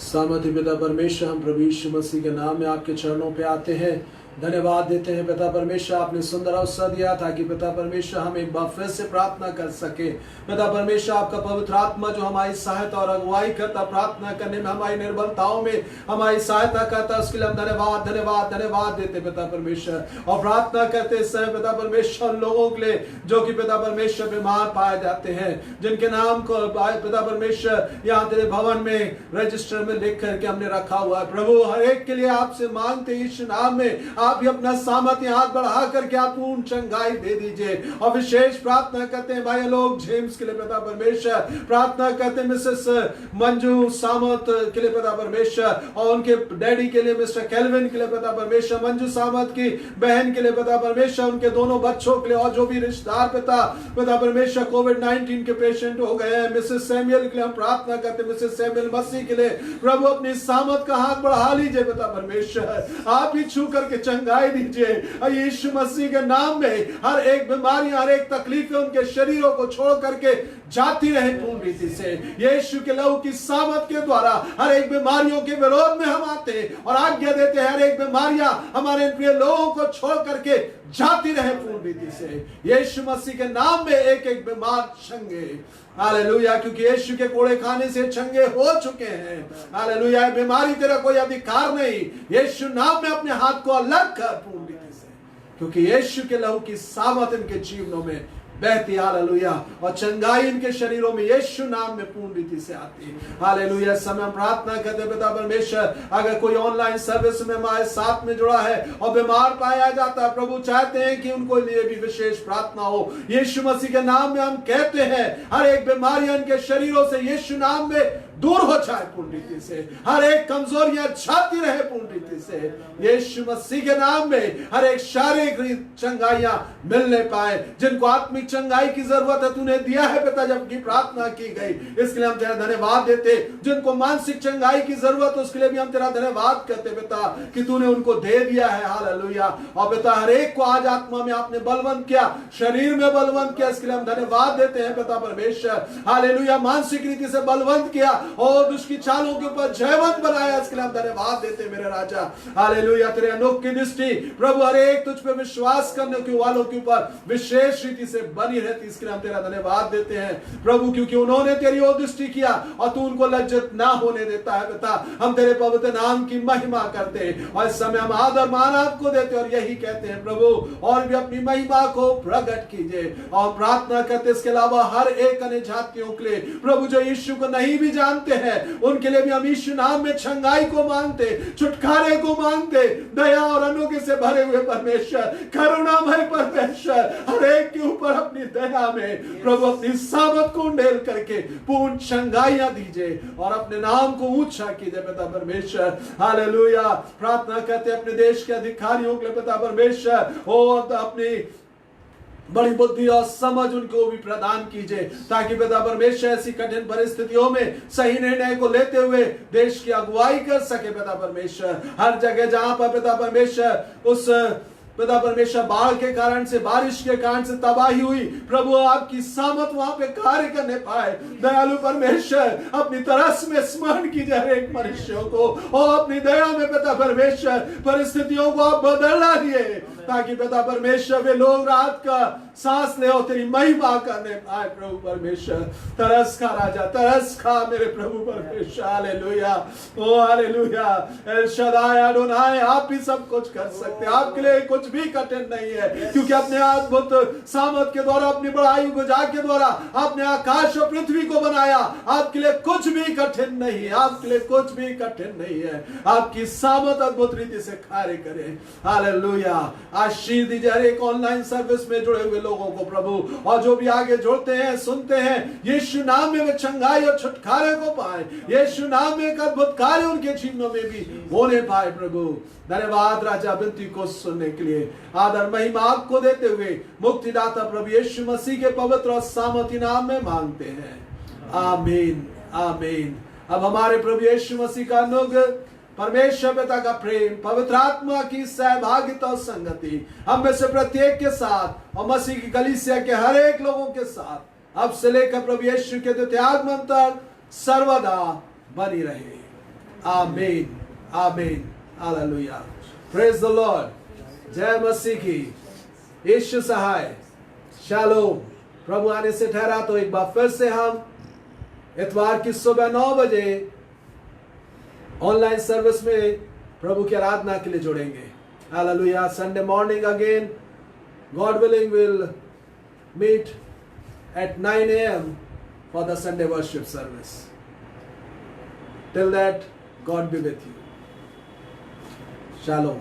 Speaker 2: सामर्थ्य पिता परमेश्वर, हम प्रभु यीशु मसीह के नाम में आपके चरणों पे आते हैं, धन्यवाद देते हैं पिता परमेश्वर, आपने सुंदर अवसर दिया ताकि पिता परमेश्वर हम एक बार फिर से प्रार्थना कर सके। पिता परमेश्वर, आपका पवित्र आत्मा जो हमारी सहायता और अगुवाई करता, प्रार्थना करने में हमारी निर्बलताओं में हमारी सहायता करता, उसके लिए हम धन्यवाद धन्यवाद धन्यवाद देते पिता परमेश्वर। और प्रार्थना करते इस समय पिता परमेश्वर लोगों के लिए जो कि पिता परमेश्वर बीमार पाए जाते हैं, जिनके नाम को पिता परमेश्वर यहाँ तेरे भवन में रजिस्टर में लिख करके हमने रखा हुआ है। प्रभु, हर एक के लिए आपसे मांगते यीशु नाम में आप ही अपना सामर्थ्य हाथ बढ़ा करके आप पूर्ण चंगाई दे दीजिए। और विशेष प्रार्थना करते हैं भाई लोग जेम्स के लिए पिता परमेश्वर, प्रार्थना करते हैं मिसेस मंजू सामत के लिए पिता परमेश्वर, और उनके डैडी के लिए मिस्टर केल्विन के लिए पिता परमेश्वर, मंजू सामत की बहन के लिए पिता परमेश्वर, उनके दोनों बच्चों के लिए, और जो भी रिश्तेदार पिता परमेश्वर कोविड-19 के पेशेंट हो गए हैं, मिसेस सैमुअल के लिए हम प्रार्थना करते हैं, मिसेस सैमुअल मसीह के लिए प्रभु अपनी सामत का हाथ बढ़ा लीजिए पिता परमेश्वर, आप ही छू करके चंगाई दीजिए। यीशु मसीह के नाम में हर एक बीमारी, हर एक तकलीफें उनके शरीरों को छोड़ करके जाती रहे पूर्ण रीति से। यीशु के लहू की सामत के द्वारा हर एक बीमारियों के विरोध में हम आते हैं और आज्ञा देते हैं हर एक बीमारियां हमारे प्रिय लोगों को छोड़ करके जाती रहे पूर्ण रीति से। यीशु मसीह के नाम में एक एक बीमार चंगे, हालेलुया, क्योंकि यीशु के कोड़े खाने से चंगे हो चुके हैं। हालेलुया, बीमारी तेरा कोई अधिकार नहीं। यीशु नाम में अपने हाथ को अलग कर पूर्ण रीति से, क्योंकि यीशु के लहू की सामत इनके जीवनों में बहती, हालेलुया, और चंगाई इनके शरीरों में यीशु नाम में पूर्ण रीति से आती। हालेलुया। समय हम प्रार्थना करते पिता परमेश्वर, अगर कोई ऑनलाइन सर्विस में हमारे साथ में जुड़ा है और बीमार पाया जाता है, प्रभु चाहते हैं कि उनको लिए भी विशेष प्रार्थना हो। यीशु मसीह के नाम में हम कहते हैं हर एक बीमारी इनके शरीरों से यीशु नाम में दूर हो जाए पूर्ण रीति से। हर एक कमजोरियां छाती रहे पूर्ण रीति से। यीशु मसीह के नाम में हर एक शारीरिक चंगाइयां मिलने पाए। जिनको आत्मिक चंगाई की जरूरत है तूने दिया है पिता, जबकि प्रार्थना की गई, इसके लिए हम तेरा धन्यवाद देते। जिनको मानसिक चंगाई की जरूरत है उसके लिए भी हम तेरा धन्यवाद करते पिता कि तूने उनको दे दिया है। हालेलुया। और पिता हर एक को आज आत्मा में आपने बलवंत किया, शरीर में बलवंत किया, इसके लिए हम धन्यवाद देते हैं पिता परमेश्वर। हालेलुया। मानसिक रीति से बलवंत किया और दुष्ट की चालों के ऊपर जयवंत बनाया, इसके लिए हम धन्यवाद देते मेरे राजा। हालेलुया। तेरे अनोखी दृष्टि प्रभु हर एक तुझ पे विश्वास करने के वालों के ऊपर विशेष रीति से बनी रहती, इसके लिए हम तेरा धन्यवाद देते हैं प्रभु, क्योंकि उन्होंने तेरी ओर दृष्टि किया और तू उनको लज्जित ना होने देता है पिता। हम तेरे पवित्र नाम की महिमा करते हैं और इस समय हम आदर मान आपको देते और यही कहते हैं प्रभु, और भी अपनी महिमा को प्रकट कीजिए। और प्रार्थना करते इसके अलावा हर एक अन्य जातियों के लिए प्रभु जो यीशु को नहीं भी जानते हैं, उनके लिए भी हम यीशु नाम में छंगाई को मांगते, छुटकारे को मांगते। दया और अनुग्रह से भरे हुए परमेश्वर, करुणामय परमेश्वर, हर एक के ऊपर अपनी दया में प्रभु अपनी सामत को उंडेल करके पूर्ण छंगाइयां दीजिए और अपने नाम को ऊंचा कीजिए पिता परमेश्वर। हालेलुया। प्रार्थना करते अपने देश के अधिकारियों के लिए पिता परमेश्वर, और अपनी बड़ी बुद्धि और समझ उनको भी प्रदान कीजिए, ताकि पिता परमेश्वर ऐसी कठिन परिस्थितियों में सही निर्णय को लेते हुए देश की अगुवाई कर सके पिता परमेश्वर। हर जगह जहां पर पिता परमेश्वर उस पिता परमेश्वर बाढ़ के कारण से, बारिश के कारण से तबाही हुई, प्रभु आपकी सामत वहां पे कार्य करने पाए। दयालु परमेश्वर अपनी तरस में स्मरण कीजिए हर एक मनुष्यों को, और अपनी दया में पिता परमेश्वर परिस्थितियों को आप बदलना दिए, ताकि पिता परमेश्वर वे लोग रात का सांस ले और तेरी महिमा करने पाए। प्रभु परमेश्वर तरस खा राजा, तरस खा मेरे प्रभु परमेश्वर। हालेलुया। ओ हालेलुया। एल शदाय अडोनाय, आप ही सब कुछ कर सकते हैं, आपके लिए कुछ भी कठिन नहीं है, क्योंकि अपने अद्भुत सामर्थ के द्वारा, अपनी बड़ाई बुझा के द्वारा आपने आकाश और पृथ्वी को बनाया। आपके लिए कुछ भी कठिन नहीं है, आपके लिए कुछ भी कठिन नहीं है। आपकी सामर्थ अद्भुत रीति से कार्य करे। हालेलुया। आशीष दीजिए हर एक ऑनलाइन सर्विस में जुड़े हुए लोगों को प्रभु, और जो भी आगे जुड़ते हैं, सुनते हैं, यीशु नाम में वे छंगाई और छुटकारे को पाए। यीशु नाम में एक अद्भुत कार्य उनके जीवनों में भी होने पाए। प्रभु धन्यवाद राजा, विनती को सुनने के लिए आदर महिमा आपको देते हुए मुक्तिदाता प्रभु यीशु मसीह के पवित्र और सामर्थी नाम में मांगते हैं। आमीन, आमीन। अब हमारे प्रभु यीशु मसीह का अनुग्रह, परमेश्वर पिता का प्रेम, पवित्र आत्मा की सहभागिता और संगति हम में से प्रत्येक के साथ और मसीह की कलीसिया के हर एक लोगों के साथ अब से लेकर प्रभु यीशु के द्वितीय आगमन तक सर्वदा बनी रहे। आमीन, आमीन। हालेलुया। Praise the Lord. जय मसीह की। यीशु सहाय। शालोम। प्रभु आने से ठहरा तो एक बार फिर से हम इतवार की सुबह 9 बजे ऑनलाइन सर्विस में प्रभु की आराधना के लिए जुड़ेंगे। Hallelujah. Sunday morning again God willing will meet at 9 a.m. for the Sunday worship service. Till that, God be with you. Shalom.